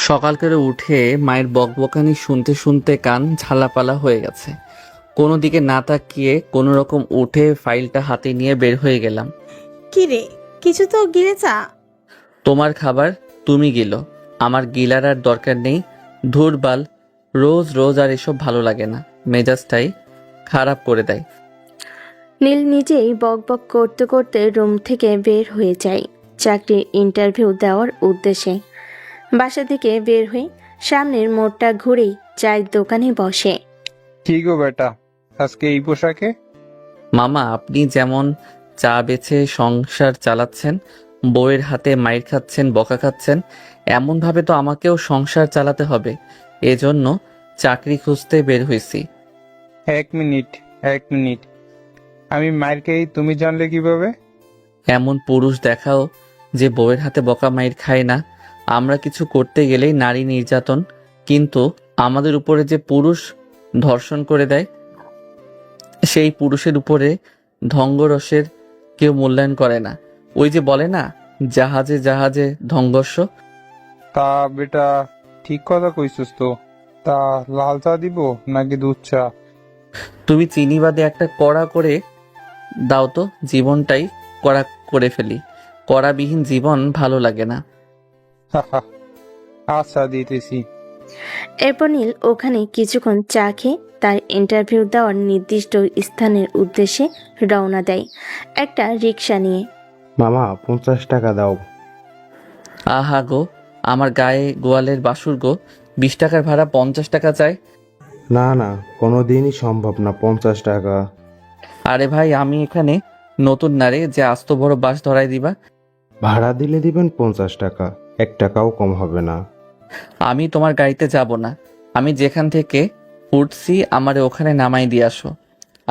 সকাল করে উঠে মায়ের বকবকানি শুনতে শুনতে কান ঝালাপালা হয়ে গেছে। কোনো দিকে না তাকিয়ে কোনো রকম উঠে ফাইলটা হাতে নিয়ে বের হয়ে গেলাম। কি রে, কিছু তো গিলেছা? তোমার খাবার তুমি গিলো, আমার গিলার আর দরকার নেই। ধুর বাল, রোজ রোজ আর এসব ভালো লাগে না, মেজাজটাই খারাপ করে দেয়। নীল নিজেই বকবক করতে করতে রুম থেকে বের হয়ে যায় চাকরির ইন্টারভিউ দেওয়ার উদ্দেশ্যে। বাসা থেকে বের হয়ে সামনের মোড়টা ঘুরেই চায়ের দোকানে বসে। কি গো বেটা, আজকে এই পোশাকে? মামা, আপনি যেমন চা বেচে সংসার চালাচ্ছেন, বউয়ের হাতে মাইর খাচ্ছেন, বকা খাচ্ছেন, এমনভাবে তো আমাকেও সংসার চালাতে হবে। এজন্য চাকরি খুঁজতে বের হয়েছি। এক মিনিট, এক মিনিট, আমি মায়ের খেয়ে তুমি জানলে কিভাবে? এমন পুরুষ দেখাও যে বউয়ের হাতে বকা মাইর খায় না। আমরা কিছু করতে গেলেই নারী নির্যাতন, কিন্তু আমাদের উপরে যে পুরুষ ধর্ষণ করে দেয়, সেই পুরুষের উপরে ধঙ্গরসের কেউ মূল্যায়ন করে না। ওই যে বলে না, জাহাজে জাহাজে ধঙ্গর্ষ। তা বেটা, ঠিক কথা কইছিস তো। তা লাল চা দিব নাকি দুধ চা? তুমি চিনি বাদে একটা কড়া করে দাও তো, জীবনটাই কড়া করে ফেলি। কড়াবিহীন জীবন ভালো লাগে না। আচ্ছা, দিতেছি। এরপর নীল ওখানে কিছুক্ষণ চা খেয়ে তার ইন্টারভিউ দেওয়ার নির্দিষ্ট স্থানের উদ্দেশ্যে রওনা দেয় একটা রিক্সা নিয়ে। মামা 50 টাকা দাও। আহা গো, আমার গায়ে গোয়ালের বাসুর গো, 20 টাকার ভাড়া 50 টাকা চাই। না না, কোনোদিনই সম্ভব না 50 টাকা। আরে ভাই, আমি এখানে নতুন নারে যে আস্ত বড় বাস ধরাই দিবা। ভাড়া দিলে দিবেন 50 টাকা, 1 টাকাও কম হবে না। আমি তোমার গাড়িতে যাব না। আমি যেখান থেকে উঠছি আমারে ওখানে নামাই দিয়ে আসো,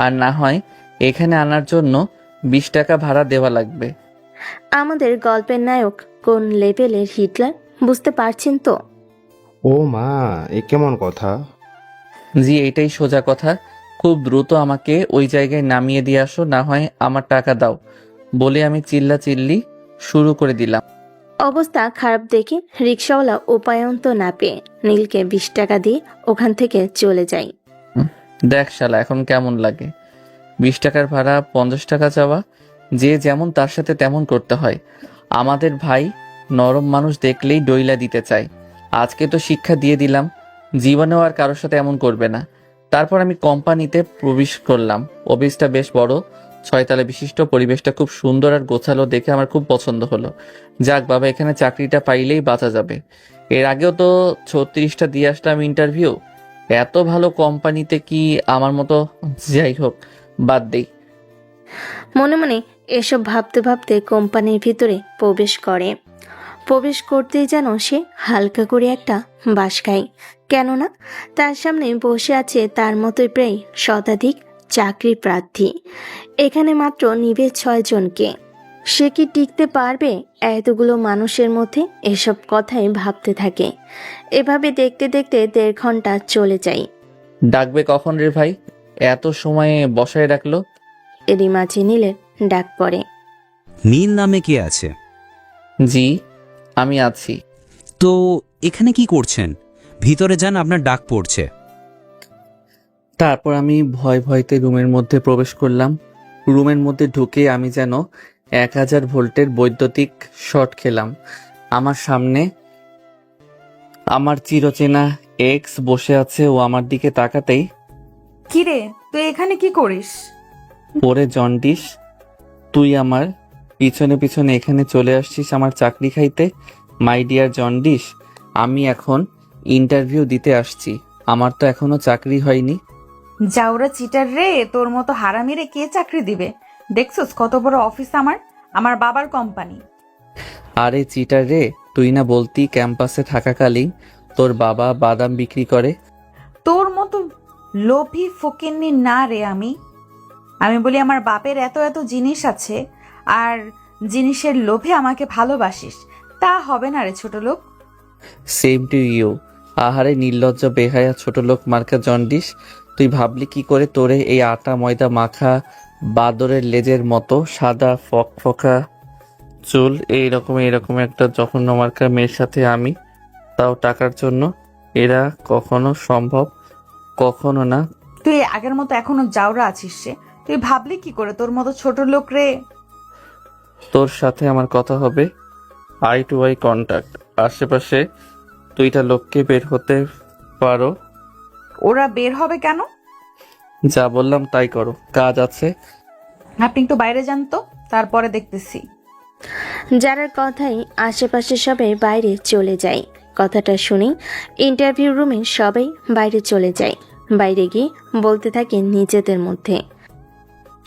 আর না হয় এখানে আনার জন্য 20 টাকা ভাড়া দেওয়া লাগবে। আমাদের গল্পের নায়ক কোন লেভেলের হিটলার বুঝতে পারছেন তো? ও মা, এ কেমন কথা? জি, এটাই সোজা কথা। খুব দ্রুত আমাকে ওই জায়গায় নামিয়ে দিয়ে আসো, না হয় আমার টাকা দাও বলে আমি চিল্লাচিল্লি শুরু করে দিলাম। অবস্থা খারাপ দেখে রিক্সাওয়ালা উপায়ন্ত না পেয়ে নীলকে 20 টাকা দিয়ে ওখান থেকে চলে যায়। দেখ শালা, এখন কেমন লাগে? 20 টাকার ভাড়া 50 টাকা চাওয়া। যে যেমন তার সাথে তেমন করতে হয়। আমাদের ভাই নরম মানুষ দেখলেই ডইলা দিতে চায়। আজকে তো শিক্ষা দিয়ে দিলাম, জীবনেও আর কারোর সাথে এমন করবে না। তারপর আমি কোম্পানিতে প্রবেশ করলাম। অফিসটা বেশ বড়, 6 তলা বিশিষ্ট। পরিবেশটা খুব সুন্দর আর গোছালো দেখে আমার খুব পছন্দ হলো। যাক বাবা, এখানে চাকরিটা পাইলেই বাঁচা যাবে। এর আগেও তো 36টা দিয়ে আসলাম ইন্টারভিউ। এত ভালো কোম্পানিতে কি আমার মতো? যাই হোক, বাদ দেই। মনে মনে এসব ভাবতে ভাবতে কোম্পানির ভিতরে প্রবেশ করতেই যেন সে হালকা করে একটা বাঁশ খায়। কেননা তার সামনে বসে আছে তার মতোই প্রায় শতাধিক চাকরি প্রার্থী। এখানে মাত্র নিবে 6 জনকে। সে কি টিকতে পারবে এতগুলো মানুষের মধ্যে? এসব কথাই ভাবতে থাকে। এভাবে দেখতে দেখতে 1.5 ঘন্টা চলে যায়। ডাকবে কখন রে ভাই? এত সময়ে বসায় রাখলো। এরই মাঝে নীলের ডাক পড়ে। নীল নামে কে আছে? জি, আমি আছি। তো এখানে কি করছেন? ভিতরে যান, আপনার ডাক পড়ছে। তারপর আমি ভয় ভয়তে রুমের মধ্যে প্রবেশ করলাম। রুমের মধ্যে ঢুকে আমি যেন 1000 ভোল্টের বৈদ্যুতিক শর্ট খেলাম। আমার সামনে আমার চিরচেনা এক্স বসে আছে। ও আমার দিকে তাকাতেই, কিরে, তুই এখানে কি করিস? ওরে জন্ডিস, তুই আমার পিছনে পিছনে এখানে চলে আসছিস আমার চাকরি খাইতে? মাই ডিয়ার জন্ডিস, আমি এখন ইন্টারভিউ দিতে আসছি। আমার তো এখনো চাকরি হয়নি। জাউরা চিটার রে, তোর মতো হারামিরে কে চাকরি দিবে? দেখছস কত বড় অফিস আমার, আমার বাবার কোম্পানি। আরে চিটার রে, তুই না বলতি ক্যাম্পাসে থাকাকালীন তোর বাবা বাদাম বিক্রি করে? তোর মতো লোভী ফকিন্নি না রে আমি বলি আমার বাপের এত এত জিনিস আছে, আর জিনিসের লোভে আমাকে ভালোবাসিস, তা হবে না রে ছোট লোক। Same to you. আহারে নির্লজ্জ বেহায়া ছোট লোক মার্কা জন্ডিস, তুই ভাবলি কি করে তোরে এই আটা ময়দা মাখা বাদরের লেজের মতো সাদা ফকফকা চুল এইরকম একটা জঘন্য মার্কা মেয়ের সাথে আমি তাও টাকার জন্য। এরা কখনো সম্ভব, কখনো না। তুই আগের মতো এখনো জাউরা আছিস রে। তুই ভাবলি কি করে তোর মতো ছোট লোক রে? তোর সাথে আমার কথা হবে আই টু আই কন্টাক্ট। আশেপাশে 2টা লোককে বের হতে পারো। ওরা বের হবে কেন? যা বললাম তাই করো, কাজ আছে। আপনি একটু বাইরে যান তো, তারপরে দেখতেছি। যারার কথাই আশেপাশে সবাই বাইরে চলে যায়। কথাটা শুনে ইন্টারভিউ রুমে সবাই বাইরে চলে যায়। বাইরে গিয়ে বলতে থাকে নিজেদের মধ্যে।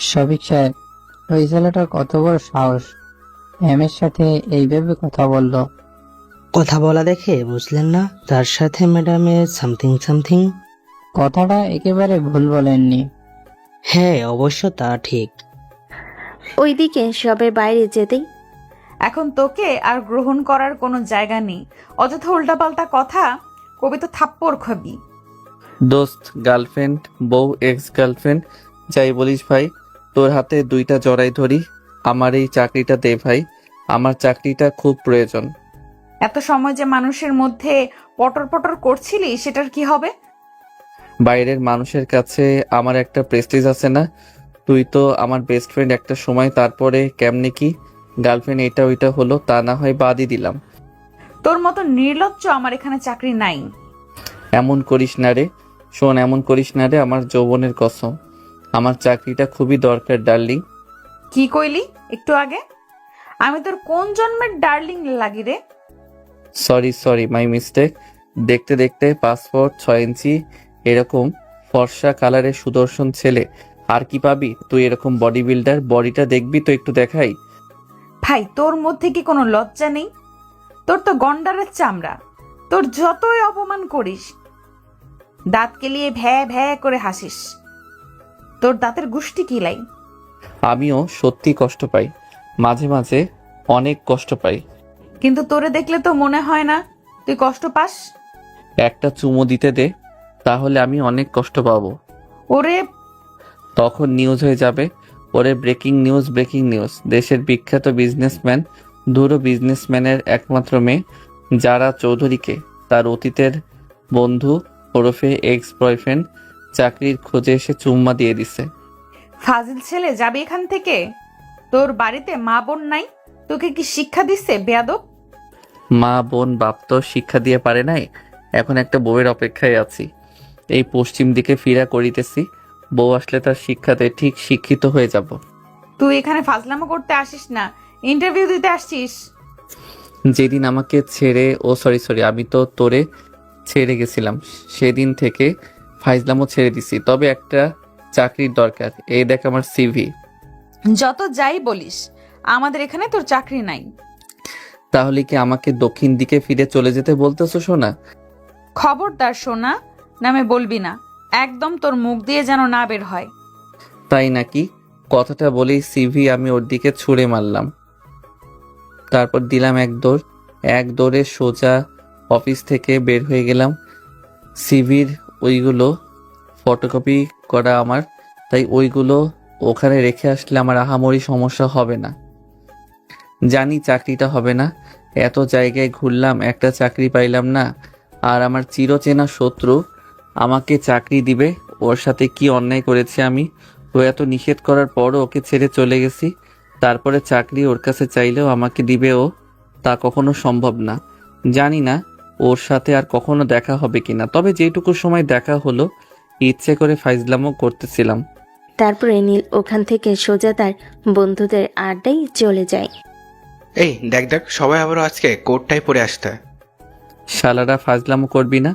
শফিক সাহেব, ওই ছেলেটার কত বড় সাহস, ম্যামের সাথে এইভাবে কথা বললো। কথা বলা দেখে বুঝলেন না তার সাথে ম্যাডামের সামথিং সামথিং? কথাটা একেবারে ভুল বলেননি। হ্যাঁ, অবশ্য তা ঠিক। ওইদিকে সবাই বাইরে যেতেই এখন তোকে আর গ্রহণ করার কোনো জায়গা নেই। অযথা উল্টাপাল্টা কথা কবি তো থাপ্পড় খাবি। দোস্ত, গার্লফ্রেন্ড, বউ, এক্স গার্লফ্রেন্ড, যাই বলিস ভাই, তোর হাতে 2টা জড়াই ধরি। আমার এই চাকরিটা দে ভাই, আমার চাকরিটা খুব প্রয়োজন। এত সময় যে মানুষের মধ্যে পটর পটর করছিলি, সেটার কি হবে? বাইরের মানুষের কাছে আমার একটা প্রেস্টিজ আছে না? তুই তো আমার বেস্ট ফ্রেন্ড একটা সময়, তারপরে কেমনে কি গার্লফ্রেন্ড এটা ওইটা হলো, তা না হয় বাদই দিলাম। তোর মতো নির্লজ্জ আমার এখানে চাকরি নাই। এমন করিস না রে, শোন, এমন করিস না রে, আমার যৌবনের কসম। আমার চাকরিটা খুবই দরকার ডার্লিং। কি কইলি একটু আগে? আমি তোর কোন জন্মের ডার্লিং লাগি রে? Sorry my mistake. দেখতে দেখতে পাসপোর্ট 6 ইঞ্চি এরকম ফর্সা কালারের সুদর্শন ছেলে আর কি পাবি? তুই এরকম বডি বিল্ডার, বডিটা দেখবি তো একটু দেখাই। ভাই, তোর মধ্যে কি কোনো লজ্জা নেই? তোর তো গন্ডারের চামড়া। তোর যতই অপমান করিস, দাঁত কেলিয়ে ভ্যা ভ্যা করে হাসিস। তোর দাঁতের গুষ্টি কিলাই। আমিও সত্যি কষ্ট পাই, মাঝে মাঝে অনেক কষ্ট পাই। কিন্তু তোরে দেখলে তো মনে হয় না তুই কষ্ট পাস। একটা চুমো দিতে দে, তাহলে আমি অনেক কষ্ট পাবো। ওরে, তখন নিউজ হয়ে যাবে। ওরে ব্রেকিং নিউজ, দেশের বিখ্যাত বিজনেসম্যান, ধুরো বিজনেসম্যানের একমাত্র মেয়ে যারা চৌধুরীকে তার অতীতের বন্ধু ওরফে এক্স বয়ফ্রেন্ড চাকরির খোঁজে এসে চুম্মা দিয়ে দিছে। ফাজিল ছেলে, যাবি এখান থেকে। তোর বাড়িতে মা বোন নাই? তোকে কি শিক্ষা দিচ্ছে বেয়াদব? মা বোন বাপ তো শিক্ষা দিয়ে পারে নাই, এখন একটা বউয়ের অপেক্ষায় আছি। এই পশ্চিম দিকে ফিরা করিতেছি, বউ আসলে তার শিক্ষাতে ঠিক শিক্ষিত হয়ে যাব। তুই এখানে ফাজলামো করতে আসিস না, ইন্টারভিউ দিতে আসছিস। যেদিন আমাকে ছেড়ে, সরি, আমি তো তোরে ছেড়ে গেছিলাম, সেদিন থেকে ফাইজলামও ছেড়ে দিছি। তবে একটা চাকরির দরকার, এই দেখ আমার সিভি। যত যাই বলিস, আমাদের এখানে তোর চাকরি নাই। তাহলে কি আমাকে দক্ষিণ দিকে ফিরে চলে যেতে বলতেছো সোনা? খবরদার সোনা নামে বলবি না, একদম তোর মুখ দিয়ে যেন না বের হয়। তাই নাকি? কথাটা বলেই সিভি আমি ওর দিকে ছুঁড়ে মারলাম, তারপর দিলাম এক দৌড়ে সোজা অফিস থেকে বের হয়ে গেলাম। সিভির ওইগুলো ফটোকপি করা আমার, তাই ওইগুলো ওখানে রেখে আসলে আমার আহামরি সমস্যা হবে না। জানি চাকরিটা হবে না, এত জায়গায় ঘুরলাম, একটা চাকরি পাইলাম না। আর আমার চিরচেনা শত্রু আমাকে চাকরি দিবে। ওর সাথে কি অন্যায় করেছি আমি? ও এত নিষেধ করার পরও ওকে ছেড়ে চলে গেছি, তারপরে চাকরি ওর কাছে চাইলেও আমাকে দিবে ও? তা কখনো সম্ভব না। জানি না ওর সাথে আর কখনো দেখা হবে কিনা, তবে যেটুকু সময় দেখা হলো ইচ্ছে করে ফাইজলামও করতেছিলাম। তারপরে নীল ওখান থেকে সোজা তার বন্ধুদের আড্ডায় চলে যায়। এই দেখ দেখ, সবাই আবারও আজকে কোটটাই পরে আসতে। শালারা ফাজলামও করবি না?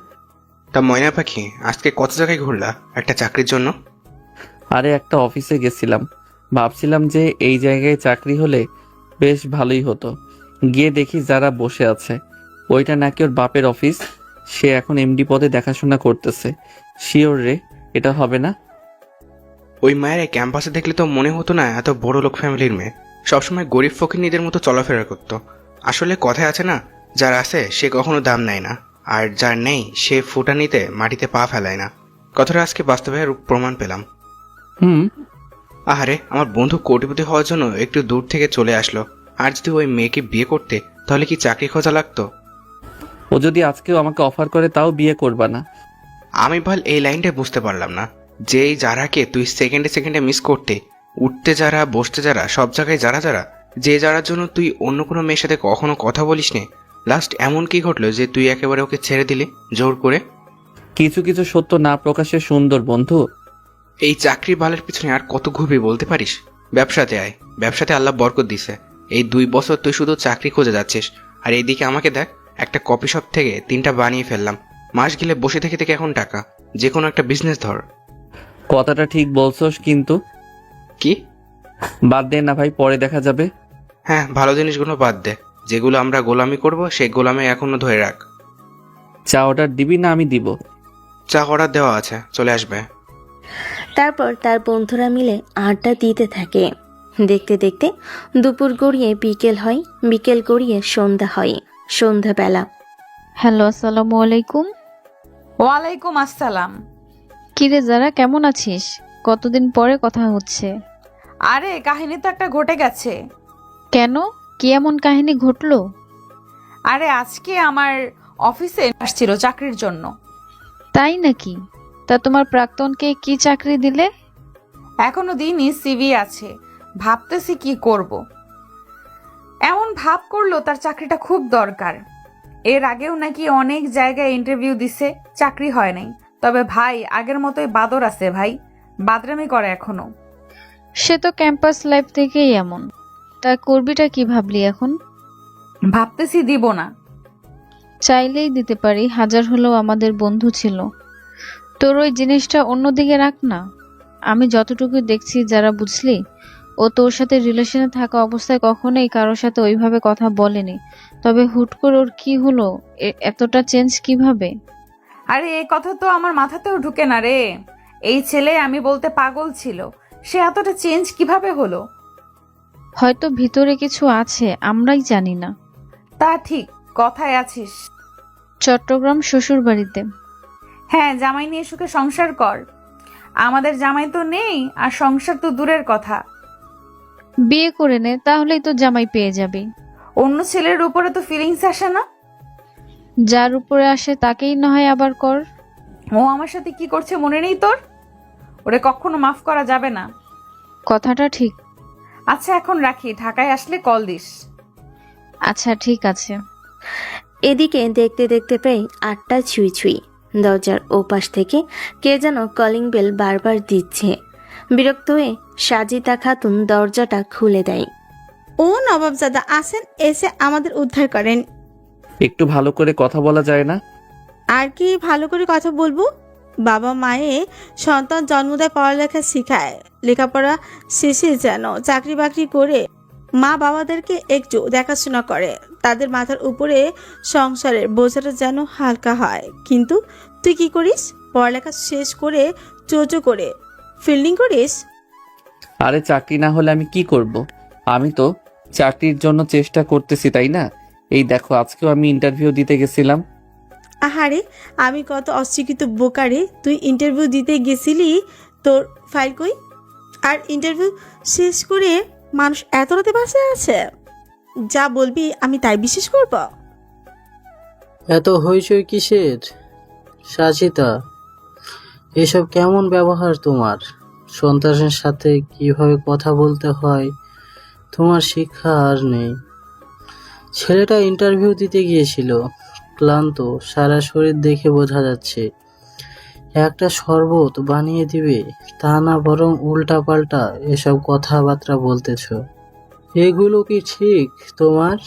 তা ময়না পাখি, আজকে কত জায়গায় ঘুরলা একটা চাকরির জন্য? আরে একটা অফিসে গেছিলাম, ভাবছিলাম যে এই জায়গায় চাকরি হলে বেশ ভালোই হতো। গিয়ে দেখি যারা বসে আছে, ওইটা নাকি ওর বাপের অফিস। সে এখন এমডি পদে দেখাশোনা করতেছে। শিওর রে, এটা হবে না? ওই মায়ের ক্যাম্পাসে দেখলে তো মনে হতো না এত বড় লোক ফ্যামিলির মেয়ে, সবসময় গরিব ফকিরনিদের মতো চলাফেরা করতো। আসলে কথায় আছে না, যার আছে সে কখনো দাম নেয় না, আর যার নেই সে ফুটানিতে মাটিতে পা ফেলায় না। কথাটা আজকে বাস্তবে রূপ প্রমাণ পেলাম। আহারে, আমার বন্ধু কোটিপতি হওয়ার জন্য একটু দূর থেকে চলে আসলো, আর যদি ওই মেয়েকে বিয়ে করতে তাহলে কি চাকরি খোঁজা লাগতো? ও যদি আজকেও আমাকে অফার করে তাও বিয়ে করবা না। আমি বল এই লাইনটা বুঝতে পারলাম না, যে এই যারাকে তুই সেকেন্ডে সেকেন্ডে মিস করতে, উঠতে যারা বসতে যারা সব জায়গায় যারা যারা, যে যারার জন্য তুই অন্য কোনো মেয়ের সাথে কখনো কথা বলিস নে, লাস্ট এমন কি ঘটলো যে তুই একেবারে ওকে ছেড়ে দিলি জোর করে? কিছু কিছু সত্য না প্রকাশে সুন্দর বন্ধু। এই চাকরি বালের পিছনে আর কত ঘুরবি বলতে পারিস? ব্যবসাতে আয়, ব্যবসাতে আল্লাহ বরকত দিছে। এই 2 বছর তুই শুধু চাকরি খুঁজে যাচ্ছিস, আর এইদিকে আমাকে দেখ, একটা কফি শপ থেকে 3টা বানিয়ে ফেললাম। মাস গেলে বসে থেকে থেকে এখন টাকা, যে কোনো একটা বিজনেস ধর। কথাটা ঠিক বলছস, কিন্তু কি? বাদ দে না ভাই, পরে দেখা যাবে। হ্যাঁ, ভালো জিনিসগুলো বাদ দে, যেগুলো আমরা গোলামি করব সেই গোলামি এখনো ধরে রাখ। চা অর্ডার দিবি না আমি দিব? চা অর্ডার দেওয়া আছে, চলে আসবে। তারপর তার বন্ধুরা মিলে আড্ডা দিতে থাকে। দেখতে দেখতে দুপুর গড়িয়ে বিকেল হয়, বিকেল গড়িয়ে সন্ধ্যা হয়, সন্ধ্যাবেলা। হ্যালো, আসসালামু আলাইকুম। ওয়ালাইকুম আসসালাম। কিরে যারা, কেমন আছিস? কতদিন পরে কথা হচ্ছে। আরে কাহিনী তো একটা ঘটে গেছে। কেন, কি এমন কাহিনী ঘটলো? আরে আজকে আমার অফিসে আসছিল চাকরির জন্য। তাই নাকি? তা তোমার প্রাক্তনকে কি চাকরি দিলে? এখনো দিনই সিভি আছে, ভাবতেছি কি করব। এমন ভাব করলো তার চাকরিটা খুব দরকার। এর আগেও নাকি অনেক জায়গায় ইন্টারভিউ দিছে, চাকরি হয় নাই। তবে ভাই আগের মতোই বাদর আছে ভাই, বাদরামি করে এখনো। সে তো ক্যাম্পাস লাইফ থেকেই এমন। তা করবিটা কি ভাবলি এখন? ভাবতেছি দিব না। চাইলেই দিতে পারি, হাজার হলেও আমাদের বন্ধু ছিল। তোর ওই জিনিসটা অন্যদিকে রাখ না। আমি যতটুকু দেখছি যারা, বুঝলি, ও তোর সাথে রিলেশনে থাকা অবস্থায় কখনোই কারোর সাথে ওইভাবে কথা বলেনি। তবে হুট করে ওর কি হলো, এতটা চেঞ্জ কিভাবে? আরে এই কথা তো আমার মাথাতেও ঢুকে না রে। এই ছেলে আমি বলতে পাগল ছিল, সে এতটা চেঞ্জ কিভাবে হলো? হয়তো ভিতরে কিছু আছে, আমরাই জানি না। তা ঠিক, কথায় আছিস। চট্টগ্রাম শ্বশুর বাড়িতে। হ্যাঁ, জামাই নিয়ে সুখে সংসার কর। আমাদের জামাই তো নেই, আর সংসার তো দূরের কথা। বিয়ে করে নে, তাহলেই তো জামাই পেয়ে যাবি। অন্য ছেলের উপরে তো ফিলিংস আসে না। যার উপরে আসে তাকেই না হয় আবার কর। ও আমার সাথে কি করছে মনে নেই তোর? ওরে কখনো মাফ করা যাবে না। কথাটা ঠিক। আচ্ছা এখন রাখি, ঢাকায় আসলে কল দিস। আচ্ছা ঠিক আছে। এদিকে দেখতে দেখতে প্রায় 8টা ছুঁই ছুঁই। দরজার ওপাশ থেকে কে যেন কলিং বেল বারবার দিচ্ছে। বিরক্ত হয়ে সাজিদা খাতুন দরজাটা খুলে দেয়। ও নবাবজাদা আসেন, এসে আমাদের উদ্ধার করেন। একটু ভালো করে কথা বলা যায় না? আর কি ভালো করে কথা বলবো? বাবা মায়ে সন্তান জন্ম দেয়, পড়ালেখা শিখায়, লেখাপড়া শেষে যেন চাকরি বাকরি করে মা বাবাদেরকে একটু দেখাশোনা করে, তাদের মাথার উপরে সংসারের বোঝাটা যেন হালকা হয়। কিন্তু তুই কি করিস? পড়ালেখা শেষ করে চোচো করে ফিল্ডিং করিস। আরে চাকরি না হলে আমি কি করব? আমি তো চাকরির জন্য চেষ্টা করতেছি, তাই না? এই দেখো, আজকেও আমি ইন্টারভিউ দিতে গেছিলাম। আহারে, আমি কত অশিক্ষিত বোকারে, তুই ইন্টারভিউ দিতে গেছিলি, তোর ফাইল কই? আর ইন্টারভিউ শেষ করে মানুষ এত রাতে বাসায় আছে? যা বলবি আমি তাই বিশ্বাস করব? এত হইচই কিসের সাজিদা? এসব কেমন ব্যবহার তোমার? সন্তানের সাথে কিভাবে কথা বলতে হয় তোমার শিক্ষা আর নেই। ছেলেটা ইন্টারভিউ দিতে গিয়েছিল, ক্লান্ত, সারা শরীর দেখে বোঝা যাচ্ছে। একটা শরবত বানিয়ে দিবে তা না, বরং উল্টাপাল্টা এসব কথাবার্তা বলতেছ। এগুলো কি ঠিক তোমার?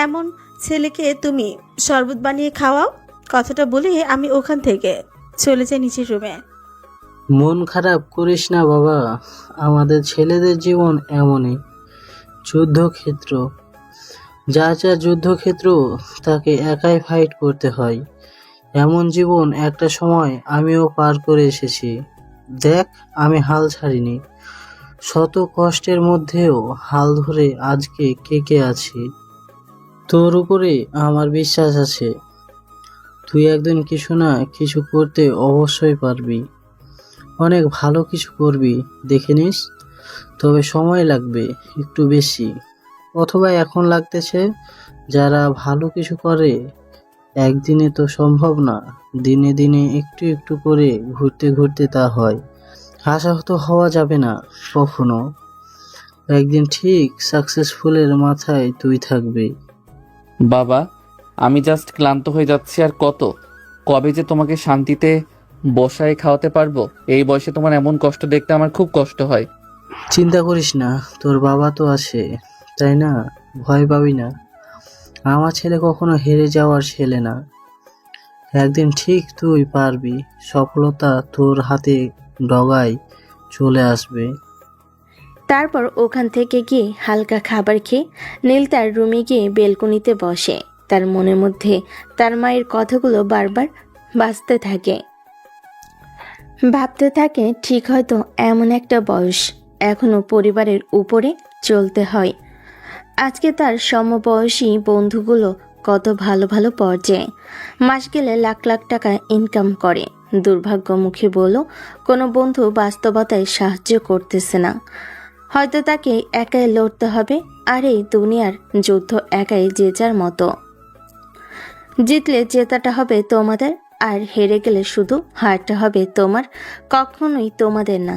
এমন ছেলেকে তুমি শরবত বানিয়ে খাওয়াও? কথাটা বলে আমি ওখান থেকে চলে যাই নিচের রুমে। মন খারাপ করিস না বাবা, আমাদের ছেলেদের জীবন এমনই, যুদ্ধক্ষেত্র। যা যা যুদ্ধক্ষেত্র তাকে একাই ফাইট করতে হয়। এমন জীবন একটা সময় আমিও পার করে এসেছি। দেখ, আমি হাল ছাড়িনি। শত কষ্টের মধ্যেও হাল ধরে আজকে কে আছি। তোর উপরে আমার বিশ্বাস আছে, তুই একদিন কিছু না কিছু করতে অবশ্যই পারবি। অনেক ভালো কিছু করবি, দেখে নিস। তবে সময় লাগবে একটু বেশি, অথবা এখন লাগতেছে। যারা ভালো কিছু করে একদিনে তো সম্ভব না, দিনে দিনে একটু একটু করে ঘুরতে ঘুরতে তা হয়। আশাহত হওয়া যাবে না কখনো। একদিন ঠিক সাকসেসফুলের মাথায় তুই থাকবি। বাবা, আমি জাস্ট ক্লান্ত হয়ে যাচ্ছি। আর কবে যে তোমাকে শান্তিতে বসায় খাওয়াতে পারবো? এই বয়সে তোমার এমন কষ্ট দেখতে আমার খুব কষ্ট হয়। চিন্তা করিস না, তোর বাবা তো আছে, তাই না? ভয় পাবি না। আমার ছেলে কখনো হেরে যাওয়ার ছেলে না। একদিন ঠিক তুই পারবি, সফলতা তোর হাতে ডগায় চলে আসবে। তারপর ওখান থেকে গিয়ে হালকা খাবার খেয়ে নীল তার রুমে গিয়ে বেলকনিতে বসে। তার মনের মধ্যে তার মায়ের কথাগুলো বারবার বাজতে থাকে। ভাবতে থাকে ঠিক হয়তো এমন একটা বয়স, এখনো পরিবারের উপরে চলতে হয়। আজকে তার সমবয়সী বন্ধুগুলো কত ভালো ভালো পর্যায়ে, মাস গেলে লাখ লাখ টাকা ইনকাম করে। দুর্ভাগ্যমুখী বলো কোনো বন্ধু বাস্তবতায় সাহায্য করতেছে না। হয়তো তাকে একাই লড়তে হবে, আর এই দুনিয়ার যুদ্ধ একাই যে যার মতো। জিতলে জেতাটা হবে তোমাদের, আর হেরে গেলে শুধু হারটা হবে তোমার, কখনোই তোমাদের না।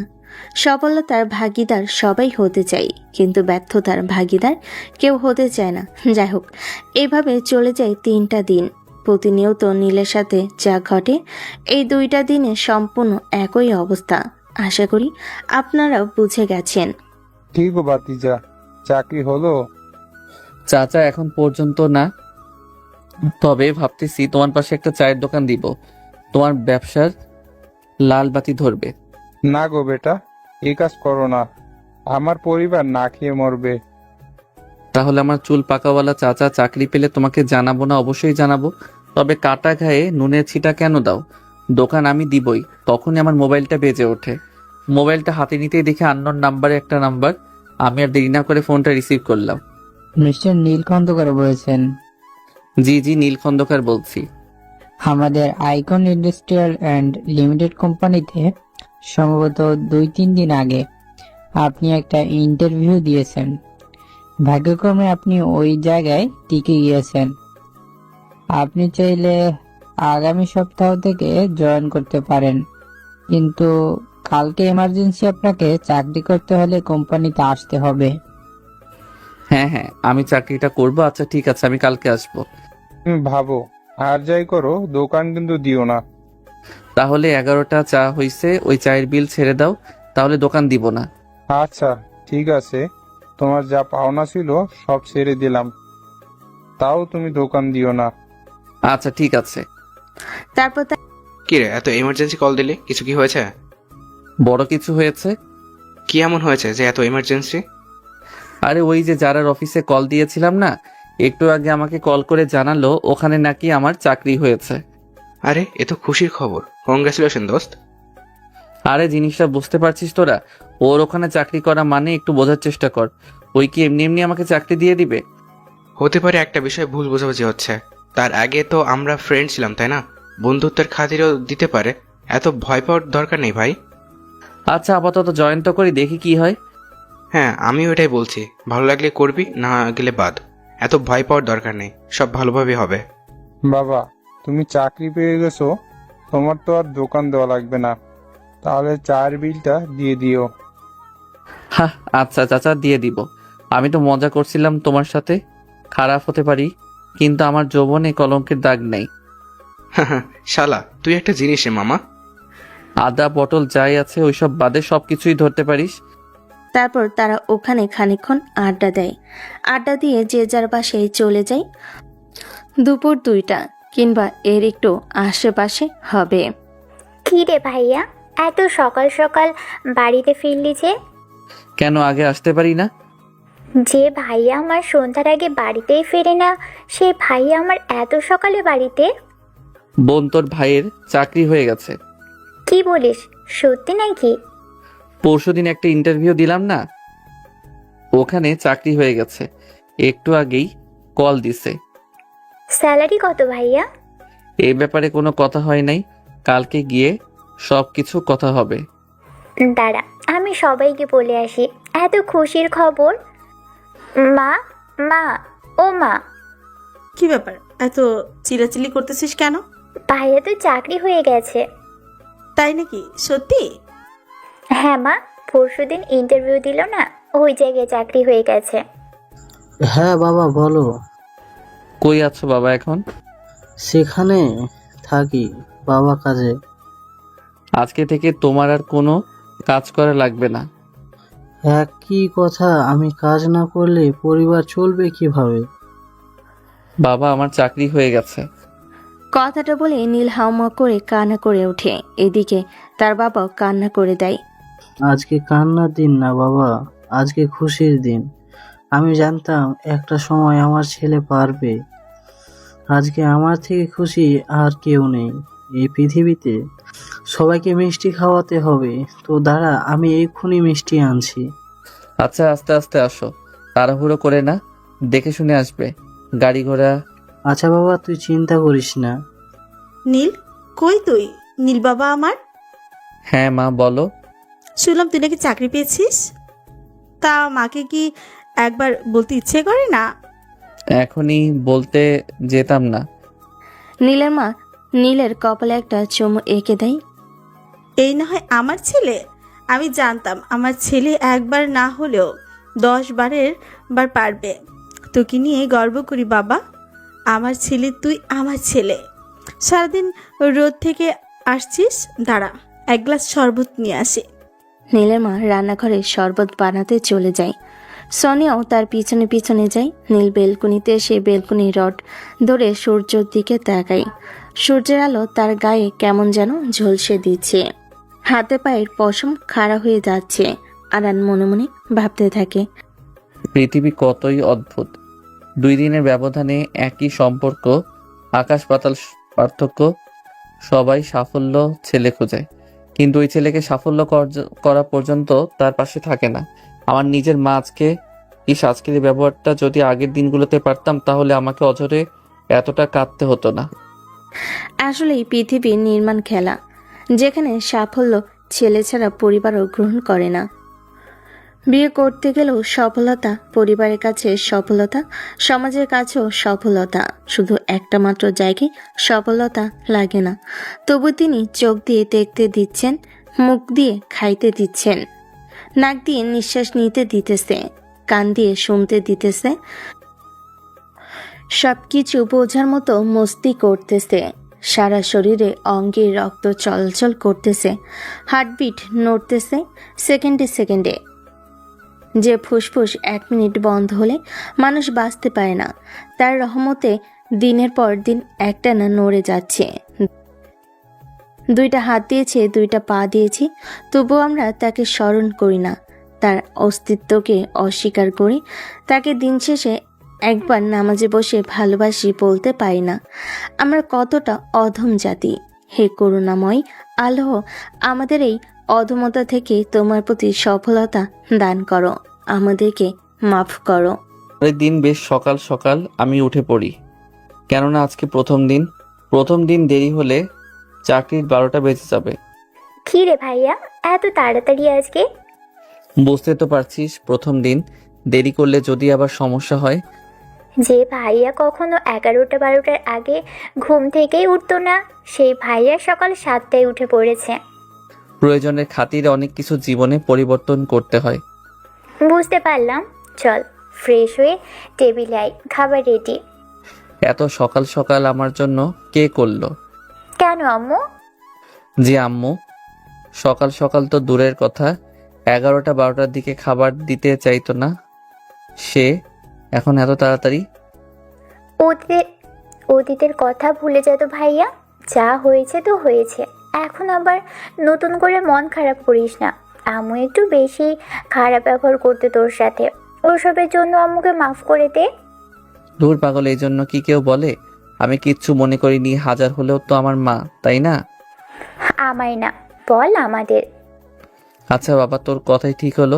সফলতার ভাগিদার সবাই হতে চাই, কিন্তু ব্যর্থতার ভাগিদার কেউ হতে চায় না। যাই হোক, এইভাবে চলে যায় 3টা দিন। প্রতিনিয়ত নীলের সাথে যা ঘটে, এই 2টা দিনে সম্পূর্ণ একই অবস্থা। আশা করি আপনারাও বুঝে গেছেন। ঠিক গো ভাতিজা, চাকরি হলো? চাচা এখন পর্যন্ত না, তবে ভাবতেছি তোমার পাশে একটা চায়ের দোকান দিব। তোমার ব্যবসার লাল বাতি ধরবে। না গো বেটা, এই কাজ করো না, আমার পরিবার না খেয়ে মরবে। তাহলে আমার চুল পাকাওয়ালা চাচা চাকরি পেলে তোমাকে জানাবো না? অবশ্যই জানাবো। তবে কাটা গায়ে নুনের ছিটা কেন দাও? দোকান আমি দিবই। তখনই আমার মোবাইলটা বেজে ওঠে। মোবাইলটা হাতে নিতেই দেখে আননোন নাম্বারে একটা নাম্বার। আমি আর দেরি না করে ফোনটা রিসিভ করলাম। মিস্টার নীল খন্দকার বলেছেন? জি জি, নীল খন্দকার বলছি। আমাদের আইকন ইন্ডাস্ট্রিয়াল অ্যান্ড লিমিটেড কোম্পানিতে সম্ভবত 2-3 দিন আগে আপনি একটা ইন্টারভিউ দিয়েছেন। ভাগ্যক্রমে আপনি ওই জায়গায় টিকে গিয়েছেন। আপনি চাইলে আগামী সপ্তাহ থেকে জয়েন করতে পারেন, কিন্তু কালকে এমার্জেন্সি আপনাকে চাকরি করতে হলে কোম্পানিতে আসতে হবে। হ্যাঁ হ্যাঁ, আমি চাকরিটা করব। আচ্ছা ঠিক আছে, আমি কালকে আসবো। তুমি ভাবো, আর যাই করো দোকান কিন্তু দিও না। তাহলে 11টা চা হইছে, ওই চায়ের বিল ছেড়ে দাও, তাহলে দোকান দিব না। আচ্ছা ঠিক আছে, তোমার যা পাওনা ছিল সব ছেড়ে দিলাম, তাও তুমি দোকান দিও না। আচ্ছা ঠিক আছে। তারপর কি রে, এত এমার্জেন্সি কল দিলি? কিছু কি হয়েছে? বড় কিছু হয়েছে। কি এমন হয়েছে যে এত এমার্জেন্সি? আরে ওই যে যারার অফিসে কল দিয়েছিলাম না, একটু আগে আমাকে কল করে জানালো ওখানে নাকি আমার চাকরি হয়েছে। আরে এ তো খুশির খবর, কংগ্রেচুলেশন দোস্ত। আরে জিনিসটা বুঝতে পারছিস তোরা? ওর ওখানে চাকরি করা মানে একটু বোঝার চেষ্টা কর। ওই কি এমনি এমনি আমাকে চাকরি দিয়ে দিবে? হতে পারে একটা বিষয়ে ভুল বোঝাবুঝি হচ্ছে। তার আগে তো আমরা ফ্রেন্ড ছিলাম, তাই না? বন্ধুত্বের খাতিরও দিতে পারে, এত ভয় পাওয়ার দরকার নেই ভাই। আচ্ছা আপাতত জয়েন তো করি, দেখি কি হয়। হ্যাঁ, আমিও এটাই বলছি, ভালো লাগলে করবি, না গেলে বাদ। এত ভয় পাওয়ার দরকার নেই, সব ভালোভাবে হবে। বাবা, তুমি চাকরি পেয়ে গেছো, তোমার তো আর দোকান দেওয়া লাগবে না, তাহলে চায়ের বিলটা দিয়ে দিও। হ্যাঁ আচ্ছা চাচা, দিয়ে দিব। আমি তো মজা করছিলাম তোমার সাথে। খারাপ হতে পারি, কিন্তু আমার যৌবনে কলঙ্কের দাগ নেই। শালা তুই একটা জিনিস রে মামা। আদা পটল যাই আছে ওইসব বাদে সবকিছুই ধরতে পারিস। তারপর তারা ওখানে খানিকক্ষণ আড্ডা দেয়। আড্ডা দিয়ে যে যার বাসায় চলে যায়। দুপুর 2টা কিংবা এর একটু আশেপাশে হবে। কি রে ভাইয়া, এত সকাল সকাল বাড়িতে ফিরলি যে? কেন আগে আসতে পারি না? যে ভাইয়া আমার সন্ধ্যার আগে বাড়িতেই ফেরে না, সে ভাইয়া আমার এত সকালে বাড়িতে? বোন, তোর ভাইয়ের চাকরি হয়ে গেছে। কি বলিস, সত্যি নাকি? পরশুদিন একটা ইন্টারভিউ দিলাম না, ওখানে চাকরি হয়ে গেছে। একটু আগেই কল দিছে। স্যালারি কত ভাইয়া? এই ব্যাপারে কোনো কথা হয় নাই, কালকে গিয়ে সবকিছু কথা হবে। দাঁড়া, আমি সবাইকে বলে আসি, এত খুশির খবর। মা, মা, ও মা। কি ব্যাপার, এত চিল্লাচিল্লি করতেছিস কেন? ভাইয়া তো চাকরি হয়ে গেছে। তাই নাকি? সত্যি? হ্যাঁ মা, পরশুদিন ইন্টারভিউ দিল না, ওই জায়গায় চাকরি হয়ে গেছে। হ্যাঁ বাবা বলো। কই আছো বাবা এখন? সেখানে থাকি, বাবা কাজে। আজকে থেকে তোমার আর কোনো কাজ করা লাগবে না। একই কথা, আমি কাজ না করলে পরিবার চলবে কিভাবে? বাবা আমার চাকরি হয়ে গেছে। কথাটা বলে নীল হাউমা করে কান্না করে ওঠে। এদিকে তার বাবাও কান্না করে দেয়। আজকে কান্নার দিন না বাবা, আজকে খুশির দিন। আমি জানতাম একটা সময় আমার ছেলে পারবে। আজকে আমার থেকে খুশি আর কেউ নেই এই পৃথিবীতে। সবাইকে মিষ্টি খাওয়াতে হবে, তো দাঁড়া, আমি এক্ষুনি মিষ্টি আনছি। আচ্ছা আস্তে আস্তে আসো, তাড়াহুড়ো করে না, দেখে শুনে আসবে। গাড়ি ঘোড়া। আচ্ছা বাবা, তুই চিন্তা করিস না। নীল, কই তুই? নীল বাবা আমার। হ্যাঁ মা বলো। শুনলাম তুই নাকি চাকরি পেয়েছিস। তা মাকে কি একবার বলতে ইচ্ছে করে না? এখনই বলতে যেতাম না। নীলের মা নীলের কপালে একটা চুমু এঁকে দেয়। এই না হয় আমার ছেলে। আমি জানতাম আমার ছেলে একবার না হলেও 10 বারের বার পারবে। তোকে নিয়ে গর্ব করি বাবা। আমার ছেলে, তুই আমার ছেলে। সারাদিন রোদ থেকে আসছিস, দাঁড়া এক গ্লাস শরবত নিয়ে আসি। নীলের মা রান্নাঘরে শরবত বানাতে চলে যায়। সোনিয়াও তার পিছনে পিছনে যায়। নীল বেলকুনিতে এসে বেলকুনি রড ধরে সূর্যের দিকে তাকায়। সূর্যের আলো তার গায়ে কেমন যেন ঝলসে দিচ্ছে। হাতে পায়ের পশম খাড়া হয়ে যাচ্ছে। আরান মনে মনে ভাবতে থাকে, পৃথিবী কতই অদ্ভুত। 2 দিনের ব্যবধানে একই সম্পর্ক, আকাশ পাতাল পার্থক্য। সবাই সাফল্য ছেলে খোঁজে, কিন্তু ওই ছেলেকে সাফল্য করা পর্যন্ত তার পাশে থাকে না। আমার নিজের মা আজকের এই ব্যবহারটা যদি আগের দিনগুলোতে পারতাম, তাহলে আমাকে অঝরে এতটা কাঁদতে হতো না। আসলেই পৃথিবীর নির্মাণ খেলা, যেখানে সাফল্য ছেলে ছাড়া পরিবারও গ্রহণ করে না। বিয়ে করতে গেলেও সফলতা, পরিবারের কাছে সফলতা, সমাজের কাছেও সফলতা। শুধু একটা মাত্র জায়গায় সফলতা লাগে না। তবু তিনি চোখ দিয়ে দেখতে দিচ্ছেন, মুখ দিয়ে খাইতে দিচ্ছেন, নাক দিয়ে নিঃশ্বাস নিতে দিতেছে, কান দিয়ে শুনতে দিতেছে, সবকিছু বোঝার মতো মস্তি করতেছে। সারা শরীরে অঙ্গে রক্ত চলাচল করতেছে, হার্টবিট নড়তেছে সেকেন্ডে সেকেন্ডে। যে ফুসফুস 1 মিনিট বন্ধ হলে মানুষ বাঁচতে পারে না, তার রহমতে দিনের পর দিন একটানা নড়ে যাচ্ছে। 2টা হাত দিয়েছে, 2টা পা দিয়েছি, তবুও আমরা তাকে স্মরণ করি না, তার অস্তিত্বকে অস্বীকার করি। তাকে দিন শেষে একবার নামাজে বসে ভালোবাসি বলতে পারি না। আমরা কতটা অধম জাতি। হে করুণাময় আল্লাহ, আমাদের এই অধমতা থেকে তোমার প্রতি সফলতা দান করো, আমাদেরকে মাফ করো। পরের দিন বেশ সকাল সকাল আমি উঠে পড়ি, কেননা আজকে প্রথম দিন দেরি হলে চাকরির 12টা বেজে যাবে। কি রে ভাইয়া, এত তাড়াতাড়ি আজকে? বুঝতে তো পারছিস, প্রথম দিন দেরি করলে যদি আবার সমস্যা হয়। যে ভাইয়া কখনো 11টা-12টার আগে ঘুম থেকেই উঠতো না, সেই ভাইয়া সকাল 7টায় উঠে পড়েছে। প্রয়োজনের খাতিরে অনেক কিছু জীবনে পরিবর্তন করতে হয়। বুঝতে পারলাম। চল ফ্রেশ হয়ে টেবিলে আয়, খাবার রেডি। এত সকাল সকাল আমার জন্য কে করলো? কেন আম্মু? জি আম্মু। সকাল সকাল তো দূরের কথা, 11টা-12টার দিকে খাবার দিতে চাইতো না সে, এখন এত তাড়াতাড়ি? অতীতের কথা ভুলে যেত ভাইয়া, যা হয়েছে তো হয়েছে। এখন আবার নতুন করে মন খারাপ করিস না। আম্মু একটু বেশি খারাপ ব্যবহার করতে তোর সাথে, ওসবের জন্য আম্মুকে মাফ করে দে। দূর পাগল, এই জন্য কি কেউ বলে? আমি কিচ্ছু মনে করিনি, হাজার হলেও তো আমার মা, তাই না? আমায় না, বল আমাদের। আচ্ছা বাবা, তোর কথাই ঠিক হলো।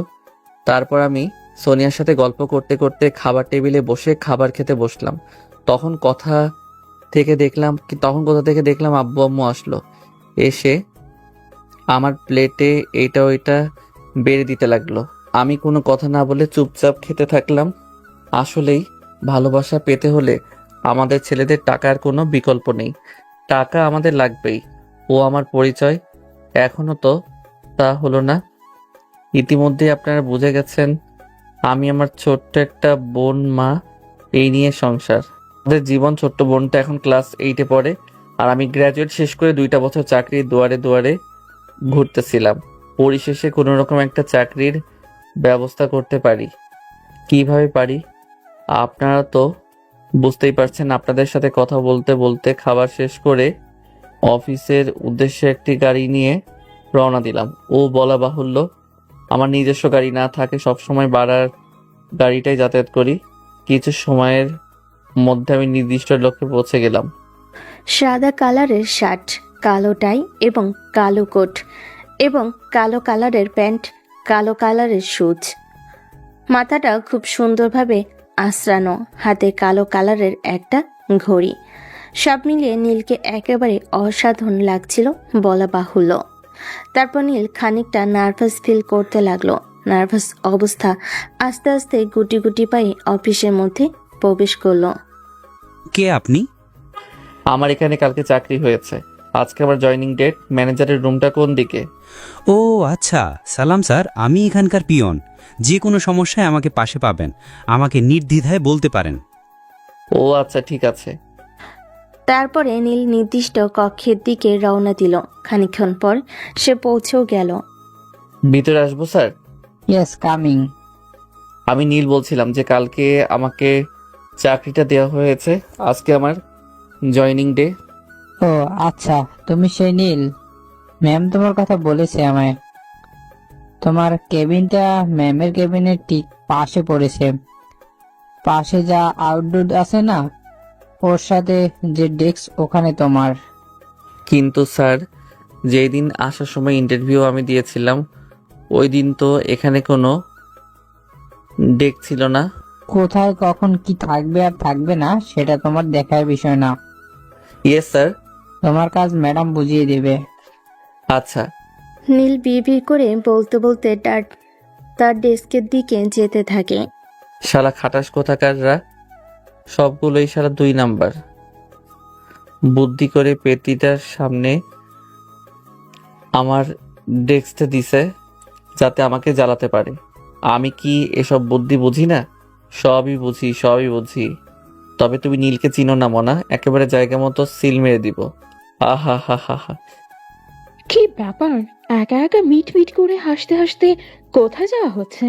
তারপর আমি সোনিয়ার সাথে গল্প করতে করতে খাবার টেবিলে বসে খাবার খেতে বসলাম। তখন কোথা থেকে দেখলাম আব্বু আম্মু আসলো। এসে আমার প্লেটে এইটা ওইটা বেড়ে দিতে লাগলো। আমি কোনো কথা না বলে চুপচাপ খেতে থাকলাম। আসলেই ভালোবাসা পেতে হলে আমাদের ছেলেদের টাকার কোনো বিকল্প নেই, টাকা আমাদের লাগবেই। ও আমার পরিচয়, এখনো তো তা হলো না। ইতিমধ্যে আপনারা বুঝে গেছেন আমি আমার ছোট্ট একটা বোন, মা, এই নিয়ে সংসার। আমাদের জীবন, ছোট্ট বোনটা এখন ক্লাস 8-এ পড়ে, আর আমি গ্র্যাজুয়েট শেষ করে 2টা বছর চাকরির দুয়ারে দুয়ারে ঘুরতেছিলাম। পরিশেষে কোনো রকম একটা চাকরির ব্যবস্থা করতে পারি। কিভাবে পারি আপনারা তো বুঝতেই পারছেন। আপনাদের সাথে কথা বলতে বলতে খাবার শেষ করে অফিসের উদ্দেশ্যে একটি গাড়ি নিয়ে রওনা দিলাম। ও বলা বাহুল্য, আমার নিজস্ব গাড়ি না থাকে, সবসময় বাড়ার গাড়িটাই যাতায়াত করি। কিছু সময়ের মধ্যে আমি নির্দিষ্ট লক্ষ্যে পৌঁছে গেলাম। সাদা কালারের শার্ট, কালো টাই এবং কালো কোট এবং কালো কালারের প্যান্ট, কালো কালারের শুজ। মাথাটা খুব সুন্দরভাবে আঁচড়ানো, হাতে কালো কালারের একটা ঘড়ি। সব মিলিয়ে নীলকে একেবারে অসাধারণ লাগছিল বলা বাহুল্য। তারপর নীল খানিকটা নার্ভাস ফিল করতে লাগলো। নার্ভাস অবস্থা আস্তে আস্তে গুটি গুটি পায়ে অফিসের মধ্যে প্রবেশ করলো। কে আপনি? আমার এখানে কালকে চাকরি হয়েছে, আজকে আমার জয়েনিং ডেট। ম্যানেজারের রুমটা কোন দিকে? ও আচ্ছা, সালাম স্যার, আমি এখানকার পিয়ন। যে কোনো সমস্যায় আমাকে পাশে পাবেন, আমাকে নির্দ্বিধায় বলতে পারেন। ও আচ্ছা, ঠিক আছে। তারপরে নীল নির্দিষ্ট কক্ষের দিকে রওনা দিল। খানিকক্ষণ পর সে পৌঁছেও গেল। ভিতরে আসবো স্যার? Yes, coming. আমি নীল বলছিলাম যে কালকে আমাকে চাকরিটা দেওয়া হয়েছে, আজকে আমার জয়েনিং ডে। ও আচ্ছা, তুমি সেই নীল। ম্যাম তোমার কথা বলেছে আমায়। তোমার কেবিনটা ম্যামের কেবিনের ঠিক পাশে পড়েছে। পাশে যা আউটডোর আছে না, ওর সাথে যে ডেস্ক, ওখানে তোমার। কিন্তু স্যার, যেই দিন আসার সময় ইন্টারভিউ আমি দিয়েছিলাম, ওই দিন তো এখানে কোনো ডেস্ক ছিল না। কোথায় কখন কি থাকবে আর থাকবে না সেটা তোমার দেখার বিষয় না। Yes sir. তোমার কাজ ম্যাডাম বুঝিয়ে দেবে। আচ্ছা। নীল বিড়বিড় করে বলতে বলতে তার ডেস্কের দিকে যেতে থাকে। শালা খাটাস কোথাকাররা, সবগুলোই শালা 2 নাম্বার। বুদ্ধি করে পেটিটার সামনে আমার ডেস্কটা দিছে যাতে আমাকে জ্বালাতে পারে। আমি কি এসব বুদ্ধি বুঝি না? সবই বুঝি, সবই বুঝি। তবে তুমি নীলকে চিনো না মনা, একেবারে জায়গা মতো সিল মেরে দিব। আহা হা হা হা। কি ব্যাপার, একা একা মিট মিট করে হাসতে হাসতে কোথায় যাওয়া হচ্ছে?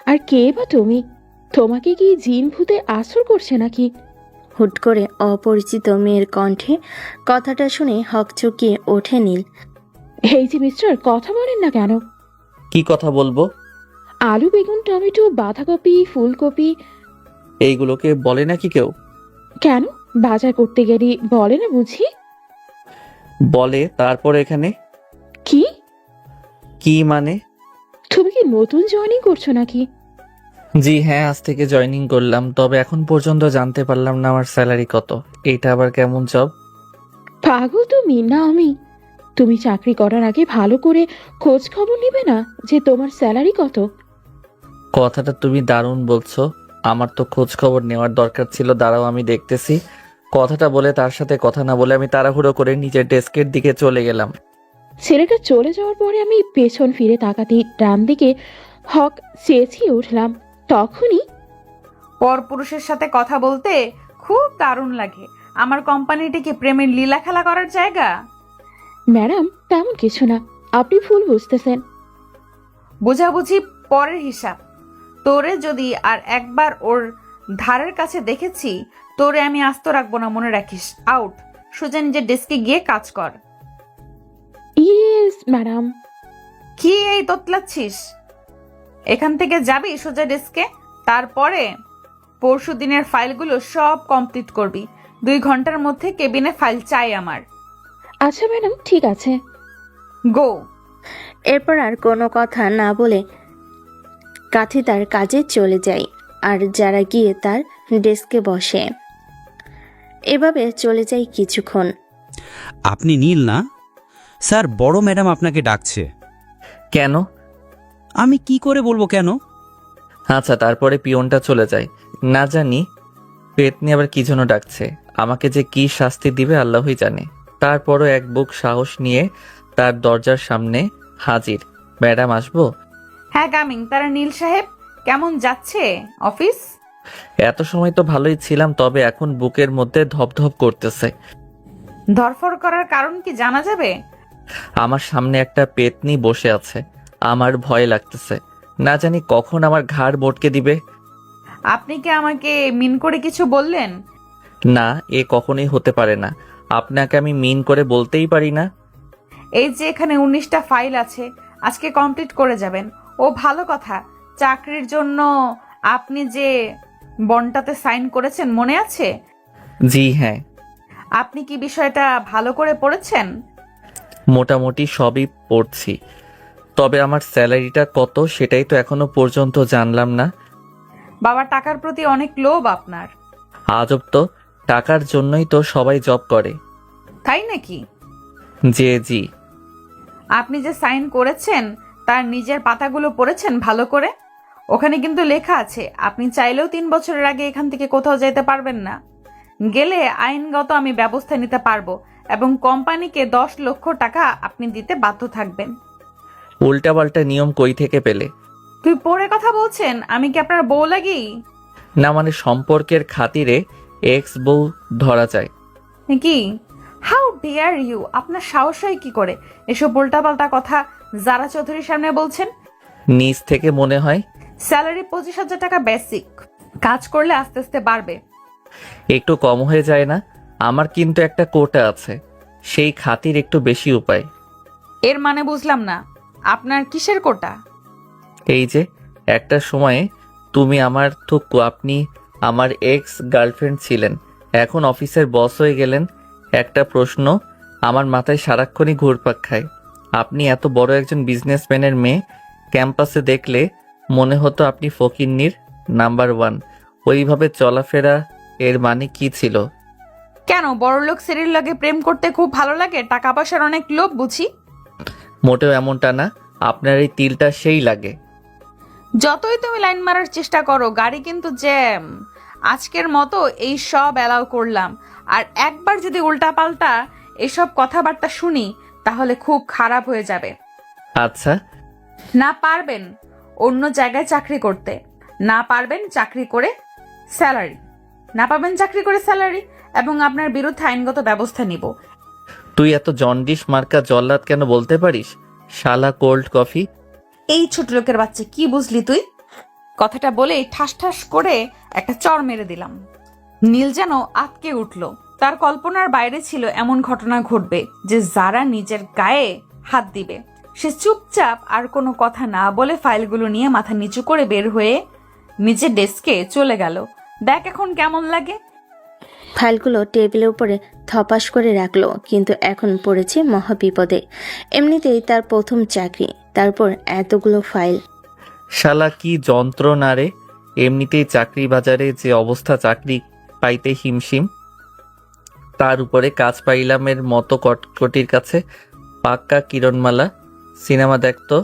আর কে বা তুমি? তোমাকে কি জিন ভূতে আসর করছে নাকি? হুট করে অপরিচিত মেয়ের কণ্ঠে কথাটা শুনে হকচকিয়ে ওঠে নীল। এই যে মিস্টার, কথা বলেন না কেন? কি কথা বলবো? আলু, বেগুন, টমেটো, বাঁধাকপি, ফুলকপি এইগুলোকে বলে নাকি কেউ? কেন, বাজার করতে গেলে বলে না বুঝি? বলে, তারপর এখানে কি কি মানে? তুমি কি নতুন জয়েনিং করছো নাকি? জি হ্যাঁ, আজ থেকে জয়েনিং করলাম। তবে এখন পর্যন্ত জানতে পারলাম না আমার স্যালারি কত। এটা আবার কেমন জব? পাগল তুমি না আমি? তুমি চাকরি করার আগে ভালো করে খোঁজ খবর নিবে না যে তোমার স্যালারি কত? কথাটা তুমি দারুণ বলছো। আমার তো খোঁজ খবর নেওয়ার দরকার ছিল। দাঁড়াও, আমি দেখতেছি। কথাটা বলে তার সাথে কথা না বলে আমি তাড়াহুড়ো করে নিজের ডেস্কের দিকে চলে গেলাম। ছেলেটা চলে যাওয়ার পরে আমি পেছন ফিরে তাকাতেই ডান দিকে হক চেঁচিয়ে উঠলাম। তখনই পরপুরুষের সাথে কথা বলতে খুব দারুণ লাগে। আমার কোম্পানিটি কি প্রেমের লীলা খেলা করার জায়গা? ম্যাডাম, তেমন কিছু না, আপনি ভুল বুঝতেছেন। বুঝাবুঝি পরের হিসাব। তোরে যদি আর একবার ওর ধারের কাছে দেখেছি, তোরে আমি আস্ত রাখবো না, মনে রাখিস। আউট। সোজা নিজের ডেস্কে গিয়ে কাজ কর। Yes madam. কি এই তোতলাচ্ছিস? এখান থেকে যাবি সোজা ডেস্কে। তারপরে পরশু দিনের ফাইলগুলো সব কমপ্লিট করবি। 2 ঘন্টার মধ্যে কেবিনে ফাইল চাই আমার। আচ্ছা ম্যাডাম, ঠিক আছে। গো। এরপর আর কোনো কথা না বলে কাঠি তার কাজে চলে যায়, আর যারা গিয়ে তার ডেস্কে বসে। এভাবে চলে যায় কিছুক্ষণ। আপনি নীল না? স্যার, বড় ম্যাডাম আপনাকে ডাকছে। কেন? আমি কি করে বলবো কেন? আচ্ছা, তারপরে পিয়নটা চলে যায়। না জানি পেতনি আবার কি জন্য ডাকছে, আমাকে যে কি শাস্তি দিবে আল্লাহই জানে। তারপরও এক বুক সাহস নিয়ে তার দরজার সামনে হাজির। ম্যাডাম আসবো? হ্যাঁ কামিং। তারা নীল সাহেব কেমন যাচ্ছে অফিস? এত সময় তো ভালোই ছিলাম, তবে এখন বুকের মধ্যে ধপধপ করতেছে। ধরফড় করার কারণ কি জানা যাবে? আমার সামনে একটা পেতনি বসে আছে, আমার ভয় লাগতেছে। না জানি কখন আমার ঘাড় বটকে দিবে। আপনি কি আমাকে মিন করে কিছু বললেন? না, এ কখনোই হতে পারে না। আপনাকে আমি মিন করে বলতেই পারি না। এই যে এখানে 19টা ফাইল আছে, আজকে কমপ্লিট করে যাবেন। ও ভালো কথা, চাকরির জন্য আপনি যে বন্ডটাতে সাইন করেছেন মনে আছে? জি হ্যাঁ। আপনি কি বিষয়টা ভালো করে পড়েছেন? মোটামুটি সবই পড়ছি, তবে আমার স্যালারিটা কত সেটাই তো এখনো পর্যন্ত জানলাম না। বাবা টাকার প্রতি অনেক লোভ আপনার। আজব তো, টাকার জন্যই তো সবাই জব করে। তাই নাকি? জি। আপনি যে সাইন করেছেন তার নিজের পাতাগুলো পড়েছেন ভালো করে? ওখানে কিন্তু লেখা আছে আপনি চাইলেও 3 বছরের আগে এখান থেকে কোথাও যেতে পারবেন না। গেলে আইনগত আমি ব্যবস্থা নিতে পারবো এবং কোম্পানিকে 10 লক্ষ টাকা আপনি দিতে বাধ্য থাকবেন। উল্টাপাল্টা নিয়ম কই থেকে পেলে? তুই পড়ে কথা বলছেন? আমি কি আপনার বউ লাগি? না মানে সম্পর্কের খাতিরে এক্স বউ ধরা যায় কি? How dare you! আপনার সাহস হয় কি করে এসব উল্টাপাল্টা কথা যারা চৌধুরীর সামনে বলছেন? নিজ থেকে মনে হয়। স্যালারি 25,000 টাকা বেসিক, কাজ করলে আস্তে আস্তে বাড়বে। একটু কম হয়ে যায় না? আমার কিন্তু একটা কোটা আছে, সেই খাতির একটু বেশি উপায়। এর মানে বুঝলাম না, আপনার কিসের কোটা? এই যে একটা সময়ে তুমি আমার থুকু, আপনি আমার এক্স গার্লফ্রেন্ড ছিলেন, এখন অফিসের বস হয়ে গেলেন। একটা প্রশ্ন আমার মাথায় সারাক্ষণই ঘুরপাক খায়। আপনি এত বড় একজন বিজনেসম্যানের মেয়ে, ক্যাম্পাসে দেখলে মনে হতো আপনি ফকিন্নির নাম্বার 1। ওইভাবে চলাফেরা এর মানে কি ছিল? কেন বড়লোক সেরির লাগে প্রেম করতে খুব ভালো লাগে? টাকা পয়সার অনেক লোভ বুঝি? মোটেও এমনটা না, আপনার এই তিলটা সেই লাগে। যতই তুমি লাইন মারার চেষ্টা করো, গাড়ি কিন্তু জ্যাম। আজকের মতো এই সব অ্যালাউ করলাম, আর একবার যদি উল্টাপাল্টা এসব কথাবার্তা শুনি তাহলে খুব খারাপ হয়ে যাবে। আচ্ছা। না পারবেন অন্য জায়গায় চাকরি করতে, না পারবেন চাকরি করে স্যালারি, না পাবেন চাকরি করে স্যালারি, এবং আপনার বিরুদ্ধে আইনগত ব্যবস্থা নিব। তুই এত জন্ডিস মার্কা জল্লাদ কেন বলতে পারিস? শালা কোল্ড কফি। এই ছোট লোকের বাচ্চা, কি বুঝলি তুই? কথাটা বলেই ঠাস ঠাস করে একটা চড় মেরে দিলাম। নীল যেন আটকে উঠল। তার কল্পনার বাইরে ছিল এমন ঘটনা ঘটবে যে যারা নিজের গায়ে হাত দিবে। সে চুপচাপ আর কোনো কথা না বলে ফাইলগুলো নিয়ে মাথা নিচু করে বের হয়ে নিজের ডেস্কে চলে গেল। দেখ এখন কেমন লাগে। ফাইলগুলো টেবিলের উপরে থপাস করে রাখলো, কিন্তু এখন পড়েছে মহাবিপদে। এমনিতেই তার প্রথম চাকরি, তারপর এতগুলো ফাইল। শালা কি যন্ত্রণা রে! এমনিতেই চাকরি বাজারে যে অবস্থা, চাকরি পাইতে হিমশিম, তার উপরে কাজ পাইলামের মতো কটকটির কাছে। পাক্কা কিরণমালা সিনেমা দেখতো।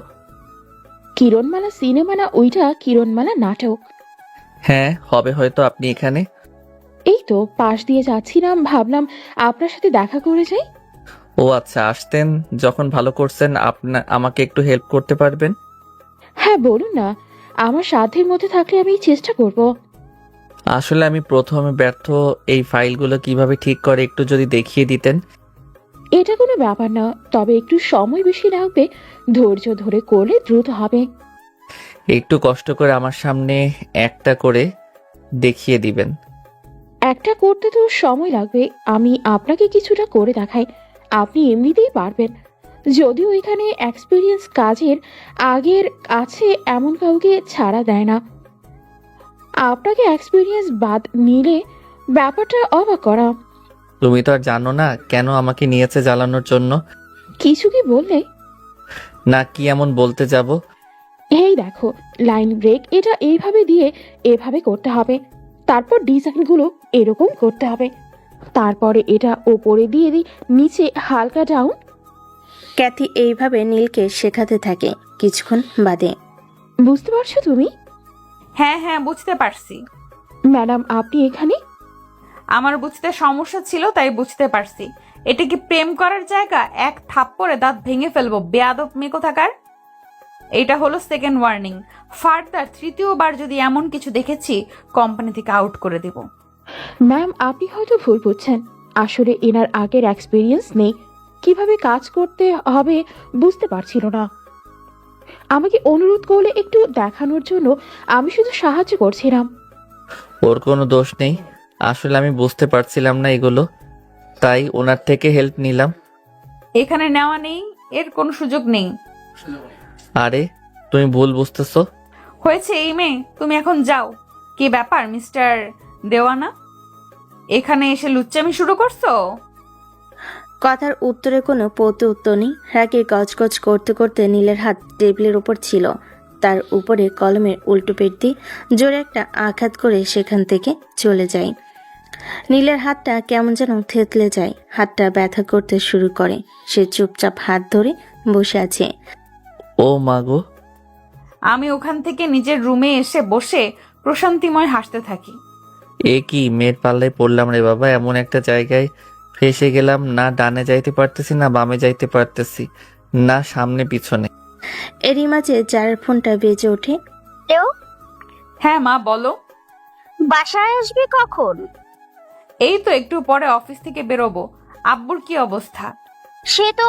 কিরণমালা সিনেমা না, ওইটা কিরণমালা নাটক। হ্যাঁ হবে হয়তো। আপনি এখানে? এই তো পাশ দিয়ে যাচ্ছিলাম, ভাবলাম আপনার সাথে দেখা করে যাই। ও আচ্ছা, আসতেন যখন ভালো করছেন। আমাকে একটু হেল্প করতে পারবেন? হ্যাঁ বলুন না, আমার সাধ্যের মধ্যে থাকলে আমি চেষ্টা করব। আসলে আমি প্রথমে ব্যর্থ। এই ফাইলগুলো কিভাবে ঠিক করে একটু যদি দেখিয়ে দিতেন। এটা কোনো ব্যাপার না, তবে একটু সময় বেশি লাগবে। ধৈর্য ধরে করলে দ্রুত হবে। একটু কষ্ট করে আমার সামনে একটা করে দেখিয়ে দিবেন। একটা করতে তো সময় লাগবে, আমি আপনাকে কিছুটা করে দেখাই, আপনি এমনিতেই পারবেন। যদিও এখানে এক্সপিরিয়েন্স কাজের আগের আছে এমন কাউকে ছাড়া দেয় না। আপনাকে এক্সপিরিয়েন্স বাদ নিলে ব্যাপারটা অবাক করা। তুমি তো আর জানো না কেন আমাকে নিয়েছে জ্বালানোর জন্য। কিছু কি বললে? না, কি এমন বলতে যাব? এই দেখো, লাইন ব্রেক এটা এইভাবে দিয়ে এভাবে করতে হবে, তারপর ডিজাইনগুলো এরকম করতে হবে, তারপরে এটা ওপরে দিয়ে দিই, নিচে হালকা ডাউন। ক্যাথি এইভাবে নীলকে শেখাতে থাকে। কিছুক্ষণ বাদে, বুঝতে পারছো তুমি? হ্যাঁ হ্যাঁ বুঝতে পারছি। ম্যাডাম আপনি এখানে? আমার বুঝতে সমস্যা ছিল, তাই বুঝতে পারছি। এটা কি প্রেম করার জায়গা? এক থাপ্পড়ে দাঁত ভেঙে ফেলবো, বেয়াদব মেয়ে কোথাকার। এইটা হলো সেকেন্ড ওয়ার্নিং। ফার্দার তৃতীয়বার যদি এমন কিছু দেখেছি, কোম্পানি থেকে আউট করে দেব। ম্যাম, আপনি হয়তো ভুল বুঝছেন। আসলে এনার আগের এক্সপিরিয়েন্স নেই, কিভাবে কাজ করতে হবে বুঝতে পারছিল না। আমাকে অনুরোধ করলে একটু দেখানোর জন্য আমি শুধু সাহায্য করছিলাম। ওর কোনো দোষ নেই, আসলে আমি বুঝতে পারছিলাম না এগুলো, তাই ওনার থেকে হেল্প নিলাম। এখানে নেওয়া নেই, এর কোনো সুযোগ নেই। আরে তুমি ভুল বুঝতেছো। হয়েছে এই মেয়ে, তুমি এখন যাও। কি ব্যাপার মিস্টার দেওয়ানা, এখানে এসে লুচ্চামি শুরু করছো? কথার উত্তরে কোনো প্রতি উত্তর নেই। রাগে গজগজ করতে করতে নীলের হাত টেবিলের উপর ছিল, তার উপরে কলমের উল্টো পেট দিয়ে জোরে একটা আঘাত করে সেখান থেকে চলে যায়। নীলের হাতটা কেমন যেন থেতলে যায়, হাতটা ব্যথা করতে শুরু করে। সে চুপচাপ হাত ধরে বসে আছে। ও মা গো। আমি ওখান থেকে নিজের রুমে এসে বসে প্রশান্তিময় হাসতে থাকি। এ কি মেয়ের পাল্লায় পড়লাম রে বাবা, এমন একটা জায়গায় ফেসে গেলাম, না ডানে যাইতে পারতেছি, না বামে যাইতে পারতেছি, না সামনে পিছনে। এরই মাঝে যার ফোনটা বেজে ওঠে। হ্যাঁ মা বলো। বাসায় আসবি কখন? এই তো একটু পরে অফিস থেকে বেরোবো। আব্বুর কি অবস্থা? সে তো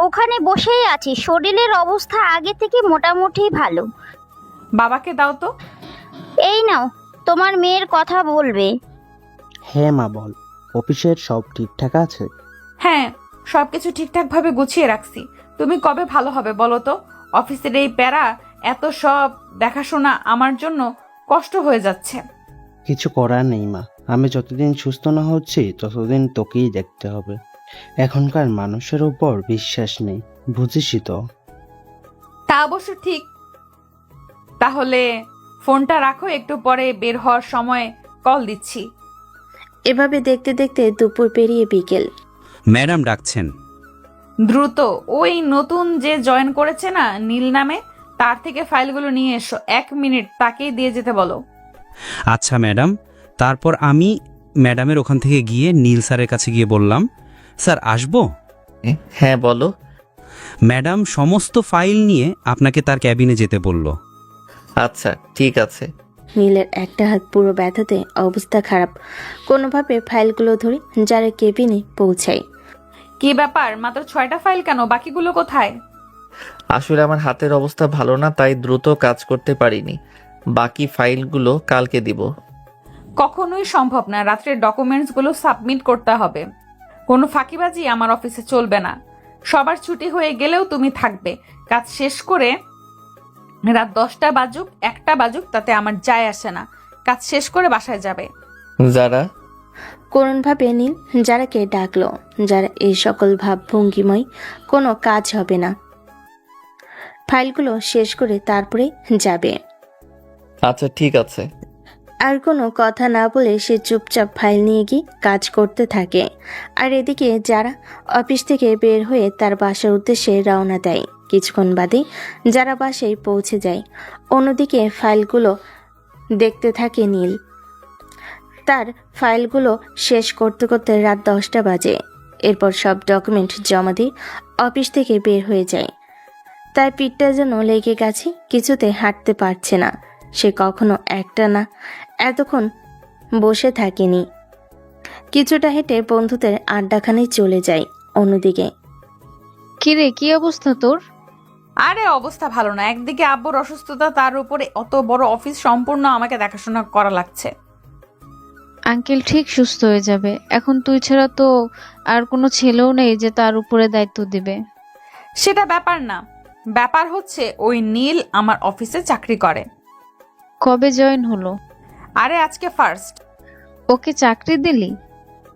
ওখানে বসেই আছে, শরীরের অবস্থা আগে থেকে মোটামুটি ভালো। বাবাকে দাও তো। এই নাও, তোমার মেয়ের কথা বলবে। হ্যাঁ মা বল, অফিসের সব ঠিকঠাক আছে? হ্যাঁ, সবকিছু ঠিকঠাক ভাবে গুছিয়ে রাখছি। তুমি কবে ভালো হবে বলো তো? অফিসের এই প্যারা, এত সব দেখাশোনা আমার জন্য কষ্ট হয়ে যাচ্ছে। কিছু করার নেই মা, আমি যতদিন সুস্থ না হচ্ছি ততদিন তোকেই দেখতে হবে। এখনকার মানুষের উপর বিশ্বাস নেই, বুঝিসই তো। তা অবশ্য ঠিক। তাহলে ফোনটা রাখো, একটু পরে বের হওয়ার সময় কল দিচ্ছি। এভাবে দেখতে দেখতে দুপুর পেরিয়ে বিকেল। ম্যাডাম ডাকছেন। দ্রুত ওই নতুন যে জয়েন করেছে না নীল নামে, তার থেকে ফাইলগুলো নিয়ে এসো। 1 মিনিট, তাকেই দিয়ে যেতে বলো। আচ্ছা ম্যাডাম। তারপর আমি ম্যাডামের ওখান থেকে গিয়ে নীল স্যারের কাছে গিয়ে বললাম, স্যার আসবো? হ্যাঁ বলো। ম্যাডাম সমস্ত ফাইল নিয়ে আপনাকে তার ক্যাবিনে যেতে বলল। আচ্ছা ঠিক আছে। নীলের একটা হাত পুরো ব্যথাতে অবস্থা খারাপ। কোনোভাবে ফাইলগুলো ধরে যারা কেবিনে পৌঁছায়। কি ব্যাপার, মাত্র 6টা ফাইল কেন? বাকিগুলো কোথায়? আসলে আমার হাতের অবস্থা ভালো না, তাই দ্রুত কাজ করতে পারিনি। বাকি ফাইলগুলো কালকে দিব। কখনোই সম্ভব না, রাত্রে ডকুমেন্টস গুলো সাবমিট করতে হবে। কোনো ফাঁকিবাজি আমার অফিসে চলবে না। সবার ছুটি হয়ে গেলেও তুমি থাকবে। কাজ শেষ করে রাত 10টা বাজুক 1টা বাজুক তাতে আমার যায় আসে না। কাজ শেষ করে বাসায় যাবে। যারা করুণভাবে নীল যারাকে ডাকলো। যারা এই সকল ভাবভঙ্গিময় কোনো কাজ হবে না, ফাইলগুলো শেষ করে তারপরে যাবে। আচ্ছা ঠিক আছে। আর কোনো কথা না বলে সে চুপচাপ ফাইল নিয়ে গিয়ে কাজ করতে থাকে। আর এদিকে যারা অফিস থেকে বের হয়ে তার বাসার উদ্দেশ্যে রওনা দেয়। কিছুক্ষণ বাদে যারা বাসায় পৌঁছে যায়। অন্যদিকে ফাইলগুলো দেখতে থাকে নীল। তার ফাইলগুলো শেষ করতে করতে রাত 10টা বাজে। এরপর সব ডকুমেন্ট জমা দিয়ে অফিস থেকে বের হয়ে যায়। তার পিঠটা যেন লেগে গেছে, কিছুতে হাঁটতে পারছে না। সে কখনো একটা না এতক্ষণ বসে থাকেনি। কিছুটা হেঁটে বন্ধুদের আড্ডাখানায় চলে যায়। অন্যদিকে কিরে, কি অবস্থা তোর? আরে অবস্থা ভালো না। একদিকে আব্বুর অসুস্থতা, তার উপরে অত বড় অফিস সম্পূর্ণ আমাকে দেখাশোনা করা লাগছে। আঙ্কেল ঠিক সুস্থ হয়ে যাবে। এখন তুই ছাড়া তো আর কোনো ছেলেও নেই যে তার উপরে দায়িত্ব দিবে। সেটা ব্যাপার না, ব্যাপার হচ্ছে ওই নীল আমার অফিসে চাকরি করে। কবে জয়েন হলো? আরে আজকে ফার্স্ট। ওকে চাকরি দিলি?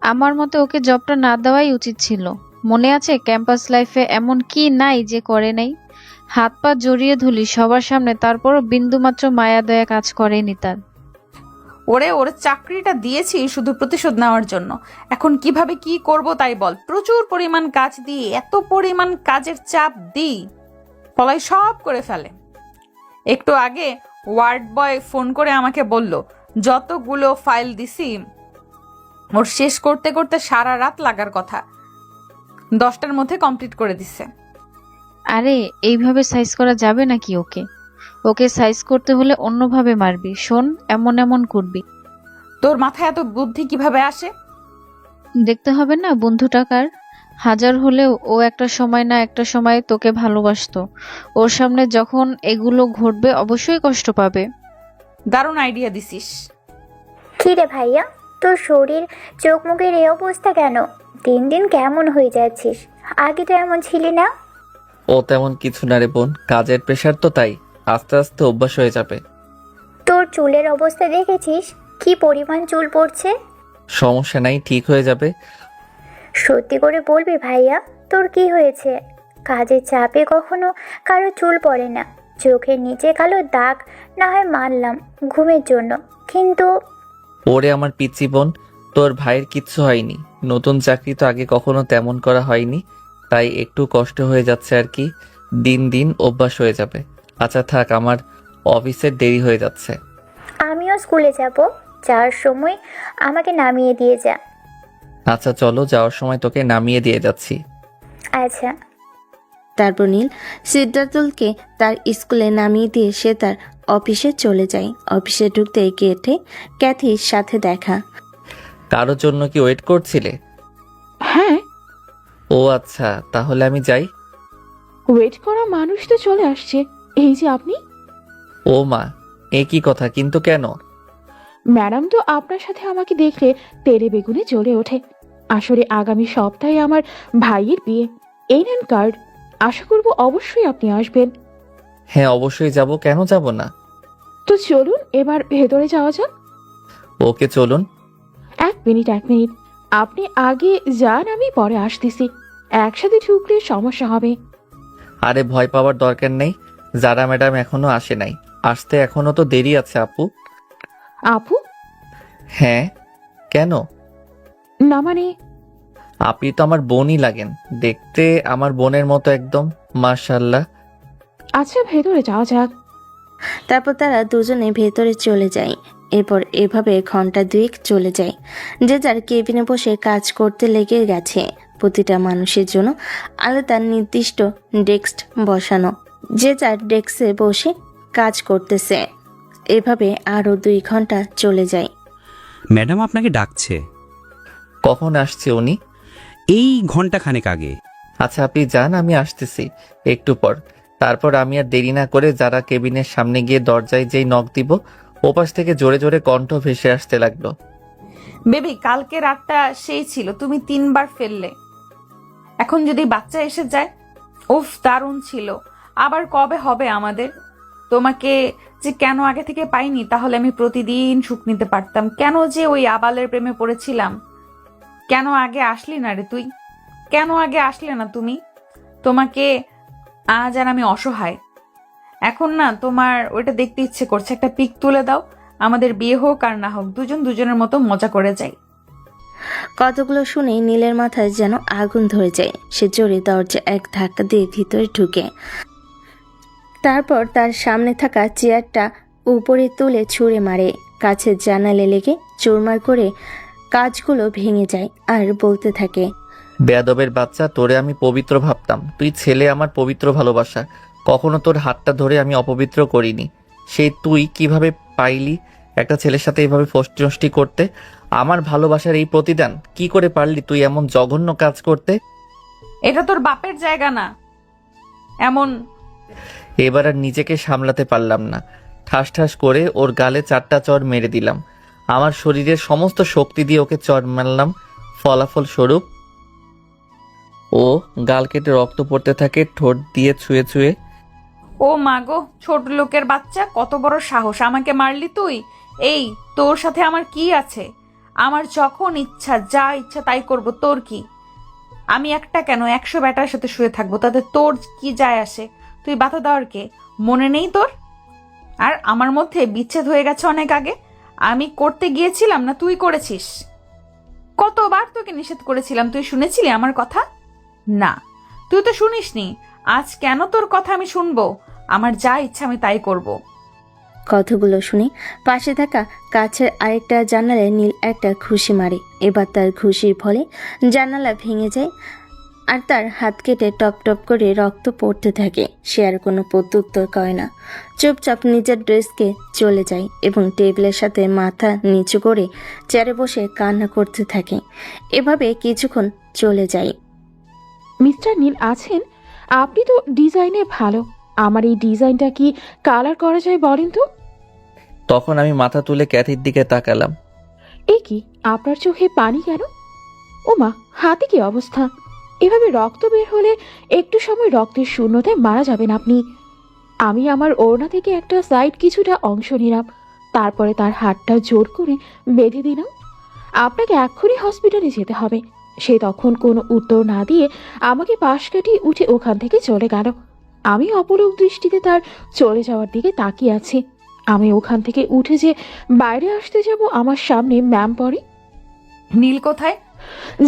আমার মতে ওকে জবটা না দেওয়াই উচিত ছিল। মনে আছে ক্যাম্পাস লাইফে এমন কি নাই যে করে নাই? হাত পা জড়িয়ে ধুলি সবার সামনে, তারপরও বিন্দুমাত্র মায়া দয়া কাজ করেনি তার। ওর চাকরিটা দিয়েছি শুধু প্রতিশোধ নেওয়ার জন্য। এখন কিভাবে কি করব তাই বল। প্রচুর পরিমাণ কাজ দিই, এত পরিমাণ কাজের চাপ দিই, পলাই সব করে ফেলে। একটু আগে ওয়ার্ড বয় ফোন করে আমাকে বলল যতগুলো ফাইল দিছি ওর শেষ করতে করতে সারা রাত লাগার কথা, 10টার মধ্যে কমপ্লিট করে দিছে। আরে এইভাবে সাইজ করা যাবে নাকি? ওকে ওকে সাইজ করতে হলে অন্যভাবে মারবি। শোন, এমন এমন করবি। তোর মাথায় এত বুদ্ধি কিভাবে আসে? দেখতে হবে না বন্ধু টাকার? হাজার হলেও ও একটা সময় না একটা সময় তোকে ভালোবাসতো। ওর সামনে যখন এগুলো ঘটবে অবশ্যই কষ্ট পাবে। দারুণ আইডিয়া দিছিস। কি রে ভাইয়া, তোর শরীর চোখ মুখের এই অবস্থা কেন? দিন দিন কেমন হয়ে যাচ্ছিস? আগে তো এমন ছিলি না। ও তেমন কিছু না রে বোন, কাজের প্রেশার তো, তাই আস্তে আস্তে অভ্যাস হয়ে যাবে। তোর চুলের অবস্থা দেখেছিস কি পরিমাণ চুল পড়ছে? সমস্যা নাই, ঠিক হয়ে যাবে। সত্যি করে বলবি ভাইয়া, তোর কি হয়েছে? কাজের চাপে কখনো কারো চুল পড়ে না, চোখের নিচে কালো দাগ না হয় মানলাম ঘুমের জন্য, কিন্তু ওরে আমার পিচ্চি বোন, তোর ভাইয়ের কিচ্ছু হয়নি। নতুন চাকরি তো আগে কখনো তেমন করা হয়নি, তাই একটু কষ্ট হয়ে যাচ্ছে আর কি। দিন দিন অভ্যাস হয়ে যাবে। আচ্ছা থাক, আমার অফিসের দেরি হয়ে যাচ্ছে। আমিও স্কুলে যাব, যাওয়ার সময় আমাকে নামিয়ে দিয়ে যা। আচ্ছা চলো, যাওয়ার সময় তোকে নামিয়ে দিয়ে যাচ্ছি। আচ্ছা। তারপর নীল সিদ্ধার্থকে তার স্কুলে নামিয়ে দিয়ে সে তার অফিসে চলে যায়। অফিসে ঢুকতে গেটে ক্যাথির সাথে দেখা। কারোর জন্য কি ওয়েট করছিলে? হ্যাঁ, ও আচ্ছা, তাহলে আমি যাই। ওয়েট করা মানুষ তো চলে আসছে। এই যে আপনি। ও মা, এ কি কথা? কিন্তু কেন? ম্যাডাম তো আপনার সাথে আমাকে দেখলে তেরে বেগুনে জ্বলে ওঠে। আসলে আগামী সপ্তাহে আমার ভাইয়ের বিয়ে। এই নেন কার্ড, আশা করব অবশ্যই আপনি আসবেন। হ্যাঁ অবশ্যই যাব, কেন যাব না? তো চলুন এবার ভেতরে যাওয়া যাক। ওকে চলুন। এক মিনিট আপনি আগে যান, আমি পরে আসতেছি। একসাথে ঢুকলে সমস্যা হবে। আরে ভয় পাওয়ার দরকার নেই, যারা ম্যাডাম এখনো আসে নাই, আসতে এখনো তো দেরি আছে আপু। আপু? হ্যাঁ, কেন? না মানে আপনি তো আমার বোনই লাগেন, দেখতে আমার বোনের মতো একদম, মাশাআল্লাহ। আচ্ছা ভেতরে যাওয়া যাক। তারপর তারা দুজনে ভেতরে চলে যায়। এরপর এভাবে ঘন্টা দুয়েক চলে যায়। যে যার কেবিনে বসে কাজ করতে লেগে গেছে। প্রতিটা মানুষের জন্য আলাদা নির্দিষ্ট ডেস্ক বসানো, যে যার ডেস্কে বসে কাজ করতেছে। এভাবে আরো 2 ঘন্টা চলে যায়। ম্যাডাম আপনাকে ডাকছে। কখন আসছে উনি? এই ঘন্টা খানেক আগে। আচ্ছা আপনি যান, আমি আসতেছি একটু পর। তারপর আমি আর দেরি না করে যারা কেবিনের সামনে গিয়ে দরজায় যেই নক দিব, ওপাশ থেকে জোরে জোরে কণ্ঠ ভেসে আসতে লাগলো। বেবি, কালকে রাতটা সেই ছিল, তুমি 3বার ফেললে। এখন যদি বাচ্চা এসে যায়? উফ, দারুণ ছিল। আবার কবে হবে আমাদের? তোমাকে যে কেন আগে থেকে পাইনি, তাহলে আমি প্রতিদিন সুখ নিতে পারতাম। কেন যে ওই আবালের প্রেমে পড়েছিলাম? কেন আগে আসলি না রে তুই? কেন আগে আসলে না তুমি? তোমাকে আজ আর আমি অসহায়। এখন না তোমার ওইটা দেখতে ইচ্ছে করছে, একটা পিক তুলে দাও। আমাদের বিয়ে হোক আর না হোক, দুজন দুজনের মতো মজা করে যাই। কতগুলো শুনে নীলের মাথায় যেন আগুন ধরে যায়। সে জোরে দরজা এক ধাক্কা দিয়ে ভিতরে ঢুকে। তারপর তার সামনে থাকা চেয়ারটা উপরে তুলে ছুঁড়ে মারে। কাছের জানালে লেগে চুরমার করে কাজগুলো ভেঙে যায় আর বলতে থাকে, বেয়াদবের বাচ্চা, তোরে আমি পবিত্র ভাবতাম। তুই ছেলে, আমার পবিত্র ভালোবাসা। কখনো তোর হাতটা ধরে আমি অপবিত্র করিনি। সেই তুই কিভাবে পাইলি একটা ছেলের সাথে এইভাবে ফষ্টি করতে? আমার ভালোবাসার এই প্রতিদান কি করে পারলি তুই এমন জঘন্য কাজ করতে? এটা তোর বাপের জায়গা না এমন। এবার আর নিজেকে সামলাতে পারলাম না, ঠাস ঠাস করে ওর গালে 4টা চড় মেরে দিলাম। আমার শরীরের সমস্ত শক্তি দিয়ে ওকে চড় মারলাম। ফলাফল স্বরূপ ও গাল কেটে রক্ত পড়তে থাকে, ঠোঁট দিয়ে ছুঁয়ে ছুঁয়ে। ও মাগো, ছোট লোকের বাচ্চা, কত বড় সাহস! আমাকে মারলি তুই? এই, তোর সাথে আমার কি আছে? আমার যখন ইচ্ছা যা ইচ্ছা তাই করব, তোর কি? আমি একটা কেন 100 ব্যাটার সাথে শুয়ে থাকবো, তাতে তোর কি যায় আসে? তুই বাধা দেওয়ার কে? মনে নেই তোর? আর আমার মধ্যে বিচ্ছেদ হয়ে গেছে অনেক আগে। আমি করতে গিয়েছিলাম না তুই করেছিস? কতবার তোকে নিষেধ করেছিলাম, তুই শুনেছিলি আমার কথা? না, তুই তো শুনিসনি। আজ কেন তোর কথা আমি শুনবো? আমার যা ইচ্ছা আমি তাই করব। কথাগুলো শুনে পাশে থাকা কাছের আরেকটা জানালায় নীল একটা ঘুষি মারে। এবার তার ঘুষির ফলে জানালা ভেঙে যায় আর তার হাত কেটে টপ টপ করে রক্ত পড়তে থাকে। সে আর কোনো প্রত্যুত্তর করে না, চুপচাপ নিজের ড্রেসকে চলে যায় এবং টেবিলের সাথে মাথা নিচু করে চেয়ারে বসে কান্না করতে থাকে। এভাবে কিছুক্ষণ চলে যায়। মিস্টার নীল আছেন? আপনি তো ডিজাইনে ভালো, আমার এই ডিজাইনটা কি কালার করা যায় বলেন তো? তখন আমি মাথা তুলে ক্যাথির দিকে তাকালাম। এ কি, আপনার চোখে পানি কেন? ও মা, হাতে কি অবস্থা? এভাবে রক্ত বের হলে একটু সময় রক্তের শূন্যতায় মারা যাবেন আপনি। আমি আমার ওড়না থেকে একটা সাইড কিছুটা অংশ নিলাম, তারপরে তার হাতটা জোর করে বেঁধে দিলাম। আপনাকে এক্ষুনি হসপিটালে যেতে হবে। সে তখন কোনো উত্তর না দিয়ে আমাকে পাশ কাটিয়ে উঠে ওখান থেকে চলে গেল। আমি অপলক দৃষ্টিতে তার চলে যাওয়ার দিকে তাকিয়ে আছি। আমি ওখান থেকে উঠে যে বাইরে আসতে যাব, আমার সামনে ম্যাম পড়ে। নীল কোথায়?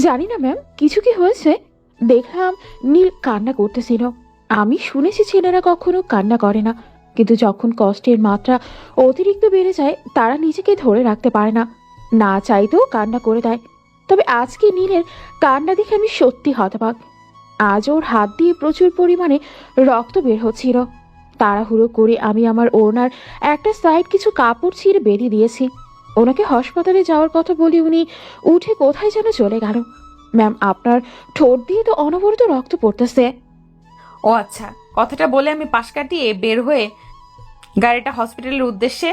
জানি না ম্যাম, কিছু কি হয়েছে? দেখলাম নীল কান্না করতেছিল। আমি শুনেছি ছেলেরা কখনো কান্না করে না, কিন্তু যখন কষ্টের মাত্রা অতিরিক্ত বেড়ে যায় তারা নিজেকে ধরে রাখতে পারে না, না চাইতেও কান্না করে দেয়। তবে আজকে নীলের কান্না দেখে আমি সত্যি হতবাক। আজ ওর হাত দিয়ে প্রচুর পরিমাণে রক্ত বের হচ্ছিল। তাড়াহুড়ো করে আমি আমার ওড়নার একটা সাইড কিছু কাপড় ছিঁড়ে বেঁধে দিয়েছি। ওনাকে হাসপাতালে যাওয়ার কথা বলে উনি উঠে কোথায় যেন চলে গেল। ম্যাম, আপনার ঠোঁট দিয়ে তো অনবরত রক্ত পড়তেছে। ও আচ্ছা, কথাটা বলে আমি পাশ কাটিয়ে বের হয়ে গাড়িটা হসপিটালের উদ্দেশ্যে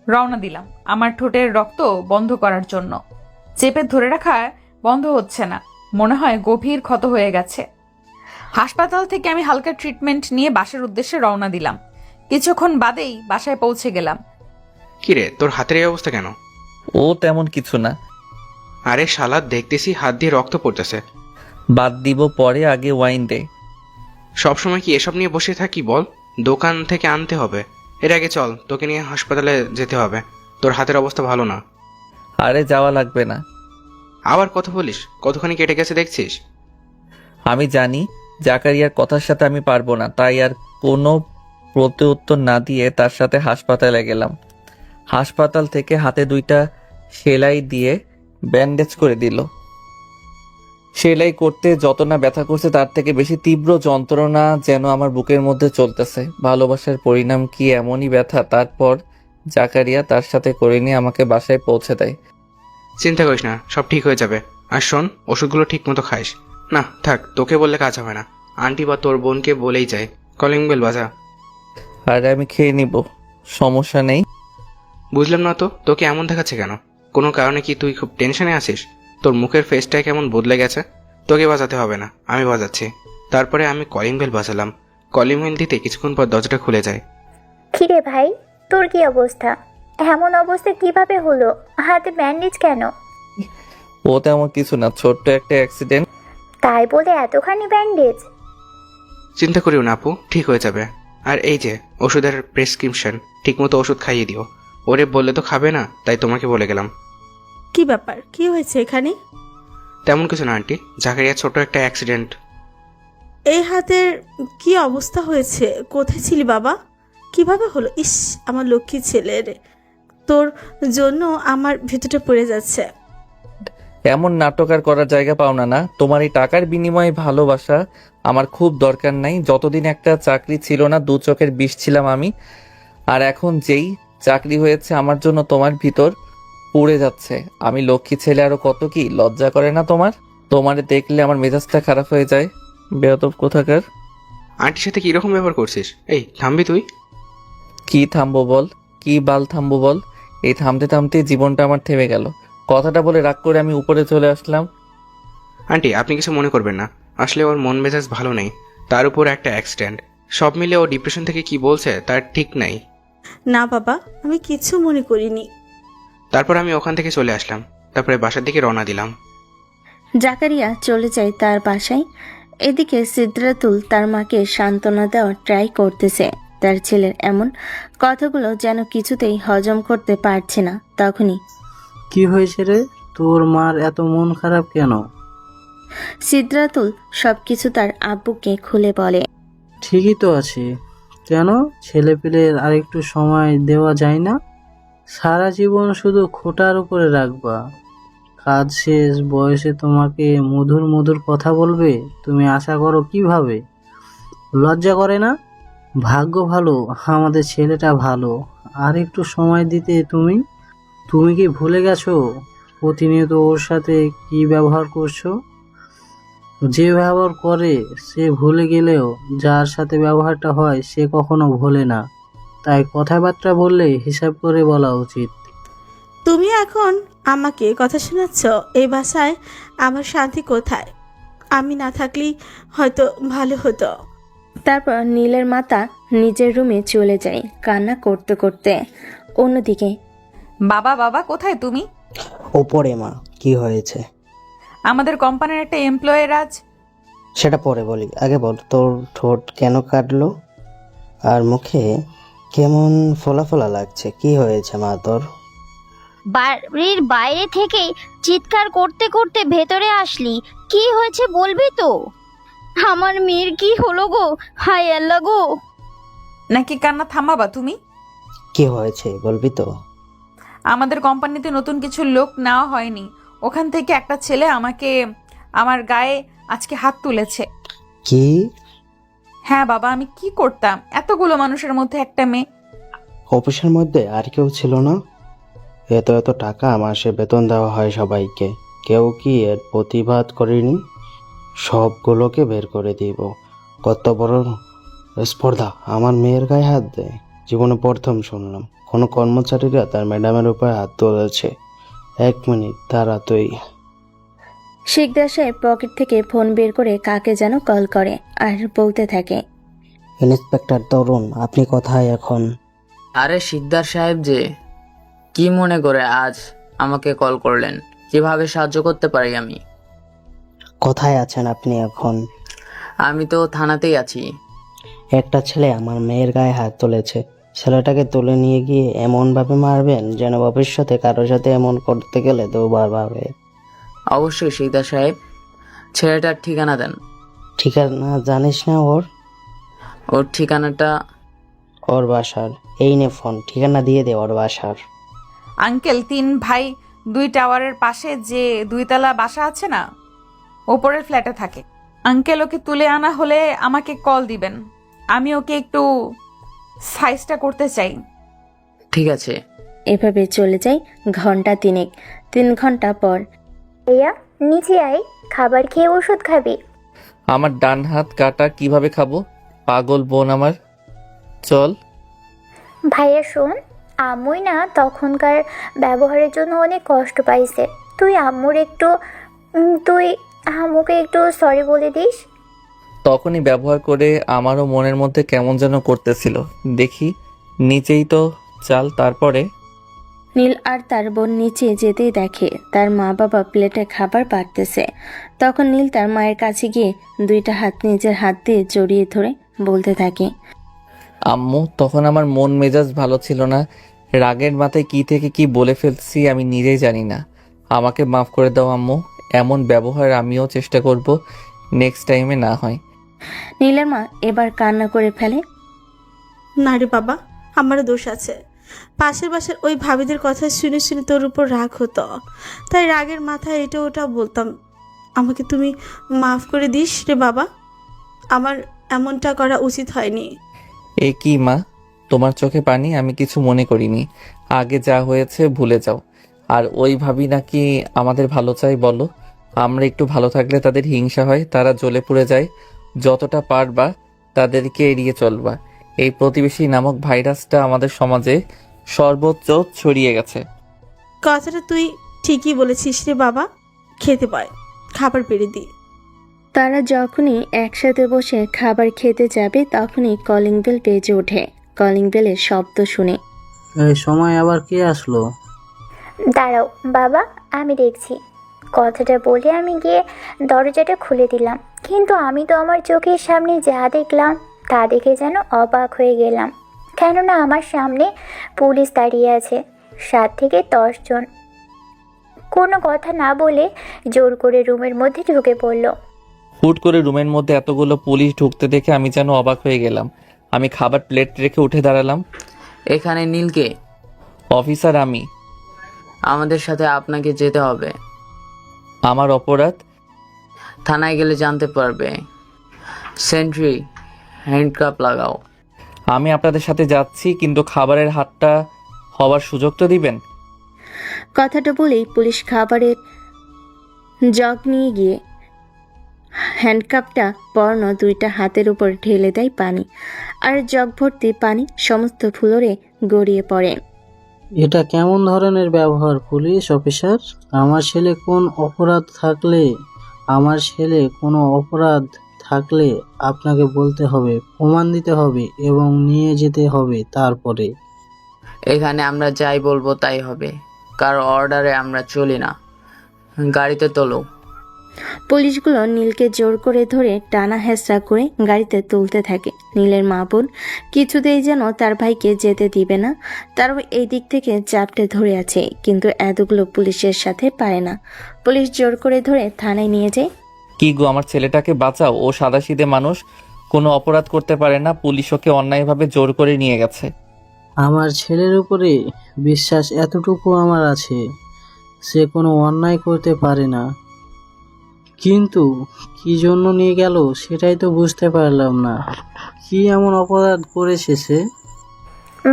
রওনা দিলাম আমার ঠোঁটের রক্ত বন্ধ করার জন্য। চেপে ধরে রাখা বন্ধ হচ্ছে না, মনে হয় গভীর ক্ষত হয়ে গেছে। হাসপাতাল থেকে আমি হালকা ট্রিটমেন্ট নিয়ে বাসার উদ্দেশ্যে রওনা দিলাম। কিছুক্ষণ বাদেই বাসায় পৌঁছে গেলাম। কিরে, তোর হাতের এই অবস্থা কেন? ও তেমন কিছু না। আরে শালা, দেখতেছি হাত দিয়ে রক্ত পড়তেছে। বাদ দিব পরে, আগে ওয়াইন দে। সবসময় কি এসব নিয়ে বসে থাকি বল? দোকান থেকে আনতে হবে। এর আগে চল, তোকে নিয়ে হাসপাতালে যেতে হবে। তোর হাতের অবস্থা ভালো না। আরে যাওয়া লাগবে না। আবার কথা বলিস? কতখানি কেটে গেছে দেখছিস? আমি জানি জাকারিয়ার কথার সাথে আমি পারবো না, তাই আর কোনো প্রত্যুত্তর না দিয়ে তার সাথে হাসপাতালে গেলাম। হাসপাতাল থেকে হাতে 2টা সেলাই দিয়ে ব্যান্ডেজ করে দিল। সেলাই করতে যত না ব্যথা করছে তার থেকে বেশি তীব্র যন্ত্রণা যেন আমার বুকের মধ্যে চলতেছে। ভালোবাসার পরিণাম কি এমনই ব্যথা? তারপর জাকারিয়া তার সাথে করে নিয়ে আমাকে বাসায় পৌঁছে দেয়। চিন্তা করিস না, সব ঠিক হয়ে যাবে। আর শোন, ওষুধগুলো ঠিক মতো খাইস। না থাক, তোকে বললে কাজ হবে না। আন্টি বা তোর বোনকে বলেই যায়। কলিং বেল বাজা। আরে আমি খেয়ে নিব, সমস্যা নেই। বুঝলাম না তো, তোকে এমন দেখাচ্ছে কেন? কোনো কারণে কি তুই খুব টেনশনে আছিস? তোর মুখের ফেসটা কেমন বদলে গেছে। তোকে বাজাতে হবে না, আমি বাজাচ্ছি। তারপরে আমি কলিং বেল বাজালাম। কলিং বেল দিতে কিছুক্ষণ পর দরজাটা খুলে যায়। কিরে ভাই, তোর কি অবস্থা? এমন অবস্থা কিভাবে হলো? হাতে ব্যান্ডেজ কেন? ও তেমন কিছু না, ছোট্ট একটা অ্যাক্সিডেন্ট। তাই বলে এতখানি ব্যান্ডেজ? চিন্তা করিও না আপু, ঠিক হয়ে যাবে। আর এই যে ওষুধের প্রেসক্রিপশন, ঠিকমতো ওষুধ খাইয়ে দিও। ওরে বললে তো খাবে না, তাই তোমাকে বলে গেলাম। কি ব্যাপার, কি হয়েছে এখানে? তেমন কিছু না আন্টি, জাকারিয়া ছোট একটা অ্যাক্সিডেন্ট। এই হাতের কি অবস্থা হয়েছে? কোথায় ছিলি বাবা? কিভাবে হলো? ইস, আমার লক্ষ্মী ছেলের, তোর জন্য আমার ভেতরটা পড়ে যাচ্ছে। এমন নাটক আর করার জায়গা পাও না। না, তোমার এই টাকার বিনিময়ে ভালোবাসা আমার খুব দরকার নাই। যতদিন একটা চাকরি ছিল না, 2 চোখের বিষ ছিলাম আমি। আর এখন যেই চাকরি হয়েছে আমার জন্য তোমার ভিতর পুড়ে যাচ্ছে। আমি লক্ষ্মী ছেলে, আরো কত কি লজ্জা করে না তোমার? তোমারে দেখলে আমার মেজাজটা খারাপ হয়ে যায়। বেয়াদব কোথাকার। আন্টির সাথে কিরকম ব্যবহার করছিস? এই থামবি তুই? কি থামবো বল, কি বাল থামবো বল? এই থামতে থামতে জীবনটা আমার থেমে গেল। কথাটা বলে রাগ করে আমি উপরে চলে আসলাম। আন্টি, আপনি কিছু মনে করবেন না। আসলে ওর মন মেজাজ ভালো নেই, তার উপর একটা অ্যাক্সিডেন্ট। সব মিলে ও ডিপ্রেশন থেকে কি বলছে তার ঠিক নাই। না বাবা, আমি কিছু মনে করিনি। তারপর আমি ওখান থেকে চলে আসলাম। তারপরে বাসার দিকে রওনা দিলাম। জাকারিয়া চলে যায় তার বাসায়। এদিকে সিদ্রাতুল তার মাকে সান্ত্বনা দেওয়ার ট্রাই করতেছে। তার ছেলের এমন কথাগুলো যেন কিছুতেই হজম করতে পারছে না। তখনই কি হয়েছে রে, তোর মার এত মন খারাপ কেন? সিদ্রাতুল সবকিছু তার আব্বুকে খুলে বলে। ঠিকই তো আছে, কেন ছেলেপেলের আরেকটু সময় দেওয়া যায় না? সারা জীবন শুধু খোটার উপরে রাখবা? কাজ শেষ বয়সে তোমাকে মধুর মধুর কথা বলবে, তুমি আশা করো কিভাবে? লজ্জা করে না? ভাগ্য ভালো আমাদের ছেলেটা ভালো, আর একটু সময় দিতে তুমি। তুমি কি ভুলে গেছো প্রতিনিয়ত ওর সাথে কি ব্যবহার করছো? যে ব্যবহার করে সে ভুলে গেলেও যার সাথে ব্যবহারটা হয় সে কখনো ভোলে না। তাই কথাবার্তা বললে হিসাব করে বলা উচিত। তুমি এখন আমাকে কথা শোনাচ্ছ? এই বাসায় আমার শান্তি কোথায়? আমি না থাকলেই হয়তো ভালো হতো। তারপর নীলের মাতা নিজের রুমে চলে যায় কান্না করতে করতে। অন্যদিকে বাবা বাবা কোথায় তুমি? ওপরে মা, কি হয়েছে? আমাদের কোম্পানির একটা এমপ্লয়ের আজ। সেটা পরে বলি, আগে বল তোর ঠোঁট কেন কাটলো আর মুখে কেমন ফোলা ফোলা লাগছে? কি হয়েছে মা তোর? বাড়ির বাইরে থেকে চিৎকার করতে করতে ভেতরে আসলি, কি হয়েছে বলবি তো? আমার মেয়ের কি হলো গো, হায় আল্লাহ গো। নাকি কান্না থামাবা তুমি? কি হয়েছে বলবি তো? আমাদের কোম্পানিতে নতুন কিছু লোক নেওয়া হয়নি, ওখান থেকে একটা ছেলে আমার গায়ে আজকে হাত তুলেছে। কি? হ্যাঁ বাবা, আমি কি করতাম? এতগুলো মানুষের মধ্যে একটা মেয়ে। অফিসের মধ্যে আর কেউ ছিল না? এত এত টাকা মাসে বেতন দেওয়া হয় সবাইকে, কেউ কি এর প্রতিবাদ করেনি? সবগুলোকে বের করে দিব। কত বড় স্পর্ধা, আমার মেয়ের গায়ে হাত দেয়! জীবনে প্রথম শুনলাম কোনো কর্মচারীরা তার ম্যাডামের উপর হাত তুলেছে। 1 মিনিট দাঁড়া তুই। শিকদার সাহেব পকেট থেকে ফোন বের করে কাকে যেন কল করে আর বলতে থাকে, ইন্সপেক্টর তরুণ, আপনি কোথায় এখন? আরে শিকদার সাহেব যে, কি মনে করে আজ আমাকে কল করলেন? কিভাবে সাহায্য করতে পারি আমি? কোথায় আছেন আপনি এখন? আমি তো থানাতেই আছি। একটা ছেলে আমার মেয়ের গায়ে হাত তুলেছে, ছেলেটাকে তুলে নিয়ে গিয়ে এমনভাবে মারবেন যেন ভবিষ্যতে কারোর সাথে এমন করতে গেলে দুবার ভাবে। অবশ্যই শিকদার সাহেব, ছেলেটার ঠিকানা দেন। ঠিকানা জানিস না ওর? ওর ঠিকানাটা ওর বাসার। এই নে ফোন, ঠিকানা দিয়ে দে ওর বাসার। আঙ্কেল, 3 ভাই 2 টাওয়ারের পাশে যে 2 তলা বাসা আছে না, ওপরের ফ্ল্যাটে থাকে। আঙ্কেল, ওকে তুলে আনা হলে আমাকে কল দিবেন, আমি ওকে একটু সাইজটা করতে চাই। ঠিক আছে। এভাবে চলে যায় ঘন্টা 3। 3 ঘন্টা পর ভাইয়া নিচে আয়, খাবার খেয়ে ওষুধ খাবি। আমার ডান হাত কাটা, কিভাবে খাবো? পাগল বোন আমার, চল। ভাইয়া শোন, আম্মুই না তখনকার ব্যবহারের জন্য অনেক কষ্ট পাইছে। তুই আম্মুকে একটু সরি বলে দিস। তখনই ব্যবহার করে আমারও মনের মধ্যে কেমন যেন করতেছিল। দেখি নিচেই তো চাল। তারপরে নীল আর তার বোন নিচে যেতেই দেখে তার মা বাবা প্লেটে খাবার বাড়তেছে। তখন নীল তার মায়ের কাছে গিয়ে 2টা হাত নিজের হাত দিয়ে জড়িয়ে ধরে বলতে থাকে, আম্মু, তখন আমার মন মেজাজ ভালো ছিল না, রাগের মাথায় কি থেকে কি বলে ফেলছি আমি নিজেই জানি না। আমাকে মাফ করে দাও আম্মু, এমন ব্যবহার আমিও চেষ্টা করব নেক্সট টাইমে না হয়। নীলের মা এবার কান্না করে ফেলে, না রে বাবা, আমারও দোষ আছে। পাশের বাসার ওই ভাবিদের কথা শুনে শুনে তোর উপর রাগ হতো, তাই রাগের মাথায় এটা ওটা বলতাম। আমাকে তুমি মাফ করে দিস রে বাবা, আমার এমনটা করা উচিত হয়নি। এ কি মা, তোমার চোখে পানি? আমি কিছু মনে করিনি। আগে যা হয়েছে ভুলে যাও। আর ওই ভাবি নাকি আমাদের ভালো চাই? বলো, আমরা একটু ভালো থাকলে তাদের হিংসা হয়, তারা জ্বলে পুড়ে যায়। যতটা পারবা তাদেরকে এড়িয়ে চলবা। এই প্রতিবেশী নামক ভাইরাসটা আমাদের সমাজে সর্বোচ্চ ছড়িয়ে গেছে। কথাটা তুই ঠিকই বলেছিস রে বাবা, খেতে পায়, খাবার পেরে দি। তারা যখনই একসাথে বসে খাবার খেতে যাবে তখনই কলিং বেল বেজে ওঠে। কলিং বেলের শব্দ শুনে এই সময় আবার কে আসলো? দাঁড়াও বাবা, আমি দেখছি। কথাটা বলে আমি গিয়ে দরজাটা খুলে দিলাম, কিন্তু আমি তো আমার চোখের সামনে যা দেখলাম তা দেখে যেন অবাক হয়ে গেলাম। কেননা আমার সামনে পুলিশ দাঁড়িয়ে আছে, 7 থেকে 10 জন। কোনো কথা না বলে জোর করে রুমের মধ্যে ঢুকে পড়ল। হুট করে রুমের মধ্যে এতগুলো পুলিশ ঢুকতে দেখে আমি যেন অবাক হয়ে গেলাম। আমি খাবার প্লেট রেখে উঠে দাঁড়ালাম। এখানে নীলকে? অফিসার আমি। আমাদের সাথে আপনাকে যেতে হবে। আমার অপরাধ? থানায় গেলে জানতে পারবে। সেন্ট্রি, হ্যান্ডকাপ লাগাও। আমি আপনাদের সাথে যাচ্ছি, কিন্তু খাবারের হাতটা হওয়ার সুযোগ তো দিবেন। কথাটা বলেই পুলিশ খাবারের জগ নিয়ে গিয়ে হ্যান্ডকাপটা পরানো দুইটা হাতের উপর ঢেলে দেয় পানি, আর জগ ভর্তি পানি সমস্ত ফ্লোরে গড়িয়ে পড়ে। এটা কেমন ধরনের ব্যবহার পুলিশ অফিসার? আমার ছেলে কোনো অপরাধ থাকলে আপনাকে বলতে হবে, প্রমাণ দিতে হবে এবং নিয়ে যেতে হবে। তারপরে এখানে আমরা যাই বলবো তাই হবে, কারো অর্ডারে আমরা চলি না। গাড়িতে তোলো। পুলিশগুলো নীলকে জোর করে ধরে টানা হেঁচড়া করে গাড়িতে তুলতে থাকে। নীলের মা বোন কিছুতেই যেন তার ভাইকে যেতে দিবে না, তারও এই দিক থেকে চাপটে ধরে আছে, কিন্তু এতগুলো পুলিশের সাথে পারে না। পুলিশ জোর করে ধরে থানায় নিয়ে যায়। কি গো, আমার ছেলেটাকে বাঁচাও। ও সাদাসিধে মানুষ, কোনো অপরাধ করতে পারে না, পুলিশ ওকে অন্যায়ভাবে জোর করে নিয়ে গেছে। আমার ছেলের উপরে বিশ্বাস এতটুকু আমার আছে, সে কোনো অন্যায় করতে পারে না, কিন্তু কি জন্য নিয়ে গেল সেটাই তো বুঝতে পারলাম না। কি এমন অপরাধ করেছে সে?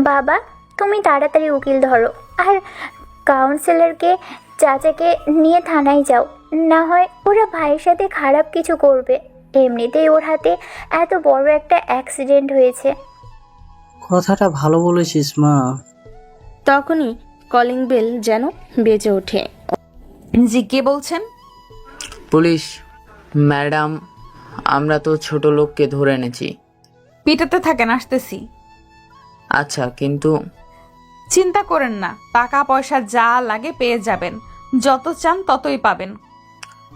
বাবা, তুমি তাড়াতাড়ি উকিল ধরো আর কাউন্সিলরকে চাচাকে নিয়ে থানায় যাও, না হয় ওরা ভাইয়ের সাথে খারাপ কিছু করবে। এমনিতেই ওর হাতে এত বড় একটা অ্যাক্সিডেন্ট হয়েছে। কথাটা ভালো বলেছিস মা। তখনই কলিং বেল যেন বেজে ওঠে। জি, কে বলছেন? পুলিশ ম্যাডাম, আমরা তো ছোট লোককে ধরে এনেছি। পিটাতে থাকেন, আসতেছি। আচ্ছা, কিন্তু চিন্তা করেন না, টাকা পয়সা যা লাগে পেয়ে যাবেন, যত চান ততই পাবেন।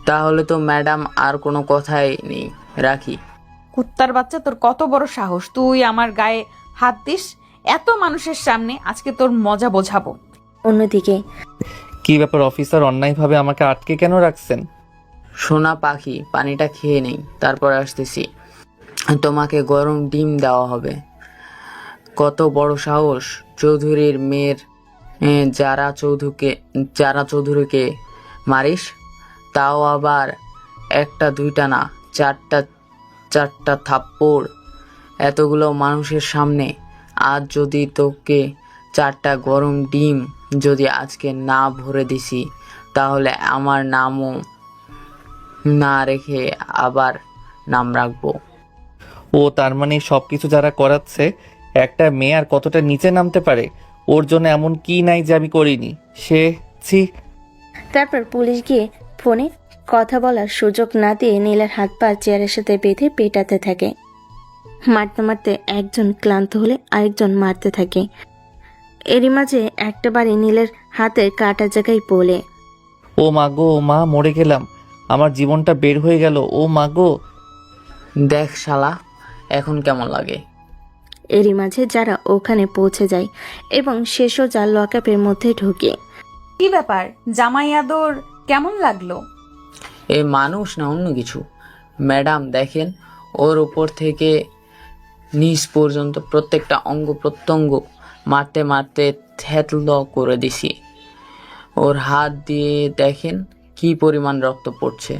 তাহলে তো ম্যাডাম আর কোনো কথাই নেই, রাখি। কুত্তার বাচ্চা, তোর কত বড় সাহস, তুই আমার গায়ে হাত দিস এত মানুষের সামনে? আজকে তোর মজা বোঝাবো। অন্যদিকে, কি ব্যাপার অফিসার, অন্যায়ভাবে আমাকে আটকে কেন রাখছেন? সোনা পাখি, পানিটা খেয়ে নেই, তারপর আসতেছি। তোমাকে গরম ডিম দেওয়া হবে। কত বড় সাহস, চৌধুরীর মেয়ের যারা চৌধুরীকে মারিস, তাও আবার একটা দুইটা না, চারটা থাপ্পড় এতগুলো মানুষের সামনে। আজ যদি তোকে 4টা গরম ডিম যদি আজকে না ভরে দিছি, তাহলে আমার নামও না রেখে আবার নাম রাখবো। ও তার মানে সবকিছু যারা করাচ্ছে, একটা মেয়ে আর কতটা নিচে নামতে পারে? ওর জন্য এমন কি নাই যে আমি করিনি? ছি। তারপর পুলিশ গিয়ে ফোনে কথা বলার সুযোগ না দিয়ে নীলের হাত পা চেয়ারের সাথে বেঁধে পেটাতে থাকে। মারতে মারতে একজন ক্লান্ত হলে আরেকজন মারতে থাকে। এরই মাঝে একটা বাড়ি নীলের হাতের কাটা জায়গায় পড়ে। ও মা গো, ও মা, মরে গেলাম, আমার জীবনটা বের হয়ে গেল। ও মা গো। দেখ শালা, এখন কেমন লাগে? এরই মাঝে যারা ওখানে পৌঁছে যায় এবং সে সোজা লকআপের মধ্যে ঢুকে। কি ব্যাপার, জামাই আদর কেমন লাগলো? এ মানুষ না অন্য কিছু? ম্যাডাম দেখেন, ওর উপর থেকে নিচ পর্যন্ত প্রত্যেকটা অঙ্গ প্রত্যঙ্গ মারতে মারতে থেতল করে দিছি। ওর হাত দিয়ে দেখেন কি পরিমাণ রক্ত পড়ছে।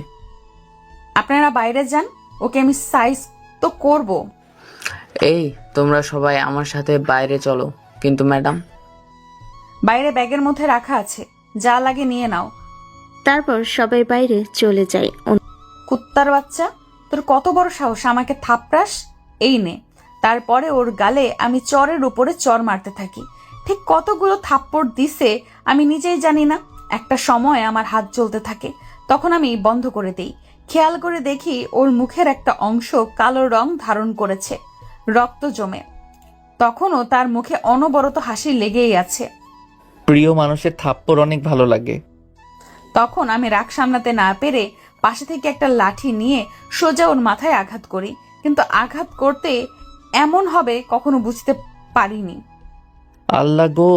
আপনারা বাইরে যান, ওকে আমি সাইজ তো করব। এই তোমরা সবাই আমার সাথে বাইরে চলো। কিন্তু ম্যাডাম? বাইরে ব্যাগের মধ্যে রাখা আছে, যা লাগে নিয়ে নাও। তারপর সবাই বাইরে চলে যায়। কুত্তার বাচ্চা, তোর কত বড় সাহস আমাকে থাপড়াস? এই নে। তারপরে ওর গালে আমি চরের উপরে চর মারতে থাকি। ঠিক কতগুলো থাপ্পড় দিছে আমি নিজেই জানি না। একটা সময় আমার হাত জ্বলতে থাকে, তখন আমি বন্ধ করে দেই। খেয়াল করে দেখি ওর মুখের একটা অংশ কালো রং ধারণ করেছে, রক্ত জমে। তখনও তার মুখে অনবরত হাসি লেগেই আছে। প্রিয় মানুষের থাপ্পড় অনেক ভালো লাগে। তখন আমি রাগ সামলাতে না পেরে পাশে থেকে একটা লাঠি নিয়ে সোজা ওর মাথায় আঘাত করি, কিন্তু আঘাত করতে এমন হবে কখনো বুঝতে পারিনি। আল্লাহ গো।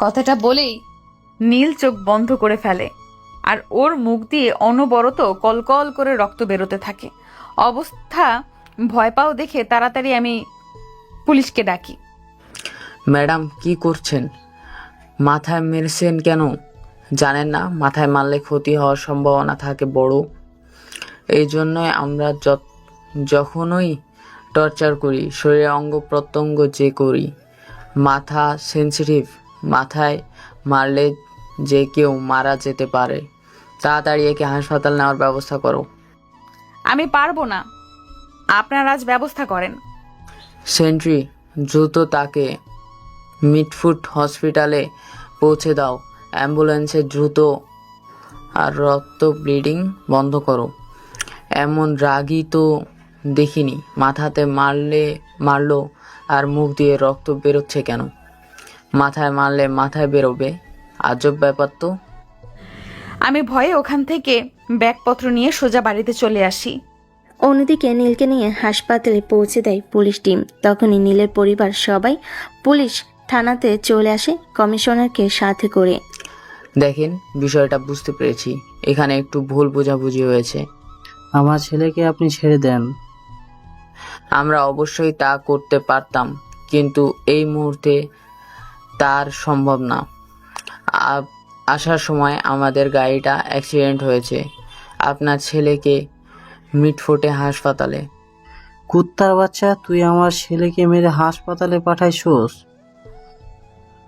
কথাটা বলেই নীল চোখ বন্ধ করে ফেলে, আর ওর মুখ দিয়ে অনবরত কলকল করে রক্ত বেরোতে থাকে। অবস্থা ভয় পাও দেখে তাড়াতাড়ি আমি পুলিশকে ডাকি। ম্যাডাম কি করছেন? মাথায় মেরেছেন কেন? জানেন না মাথায় মারলে ক্ষতি হওয়ার সম্ভাবনা থাকে বড়? এই জন্যই আমরা যখনই টর্চার করি, শরীরের অঙ্গ প্রত্যঙ্গ যে করি, মাথা সেন্সিটিভ, মাথায় মারলে যে কেউ মারা যেতে পারে। তাড়াতাড়ি একে হাসপাতাল নেওয়ার ব্যবস্থা করো। আমি পারবো না, আপনারা আজ ব্যবস্থা করেন। সেন্ট্রি, দ্রুত তাকে মিডফুট হসপিটালে পৌঁছে দাও। অ্যাম্বুলেন্সে দ্রুত, আর রক্ত ব্লিডিং বন্ধ করো। এমন রাগী তো দেখিনি। মাথাতে মারলো আর মুখ দিয়ে রক্ত বেরোচ্ছে কেন? মাথায় মারলে মাথায় বেরোবে, আজব ব্যাপার তো। আমি ভয়ে ওখান থেকে ব্যাগপত্র নিয়ে সোজা বাড়িতে চলে আসি। অন্যদিকে নীলকে নিয়ে হাসপাতালে পৌঁছে দেয় পুলিশ টিম। তখনই নীলের পরিবার সবাই পুলিশ থানাতে চলে আসে কমিশনারকে সাথে করে। দেখেন, বিষয়টা বুঝতে পেরেছি, এখানে একটু ভুল বোঝাবুঝি হয়েছে। আমার ছেলেকে আপনি ছেড়ে দেন। আমরা অবশ্যই তা করতে পারতাম, কিন্তু এই মুহূর্তে তার সম্ভব না। আসার সময় আমাদের গাড়িটা অ্যাক্সিডেন্ট হয়েছে। আপনার ছেলেকে মিডফোর্টে হাসপাতালে। কুত্তার বাচ্চা, তুই আমার ছেলেকে মেরে হাসপাতালে পাঠাইছোস?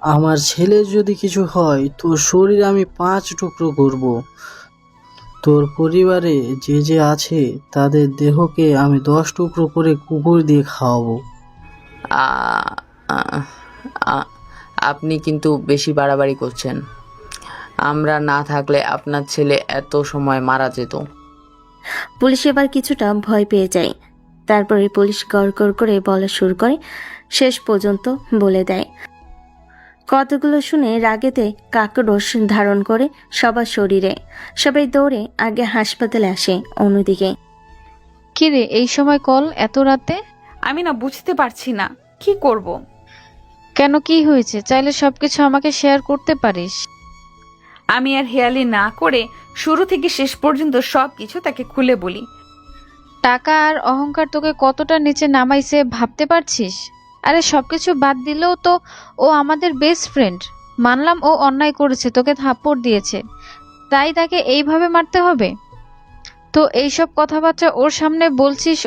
আমার ছেলের যদি কিছু হয় তোর শরীর আমি 5 টুকরো করব। তোর পরিবারে যে আছে তাদের দেহকে আমি 10 টুকরো করে কুকুর দিয়ে খাওয়াবো। আপনি কিন্তু বেশি বাড়াবাড়ি করছেন। আমরা না থাকলে আপনার ছেলে এত সময় মারা যেত। পুলিশ এবার কিছুটা ভয় পেয়ে যায়। তারপরে পুলিশ গড়গড় করে বলা শুরু করে, শেষ পর্যন্ত বলে দেয়। কতগুলো শুনে রাগেতে কাকরোষ ধারণ করে সবার শরীরে। সবাই দৌড়ে আগে হাসপাতালে আসে। অন্যদিকে, কিরে এই সময় কল এত রাতে? আমি না বুঝতে পারছি না কি করব। কেন, কি হয়েছে? চাইলে সবকিছু আমাকে শেয়ার করতে পারিস। আমি আর হেয়ালি না করে শুরু থেকে শেষ পর্যন্ত সবকিছু তাকে খুলে বলি। টাকা আর অহংকার তোকে কতটা নিচে নামাইছে ভাবতে পারছিস? আরে সবকিছু বাদ দিলেও তো ও আমাদের বেস্ট ফ্রেন্ড। মানলাম ও অন্যায় করেছে, তোকে থাপ্পড় দিয়েছে, তাই তাকে এইভাবে মারতে হবে? তো এইসব কথাবার্তা ওর সামনে বলছিস?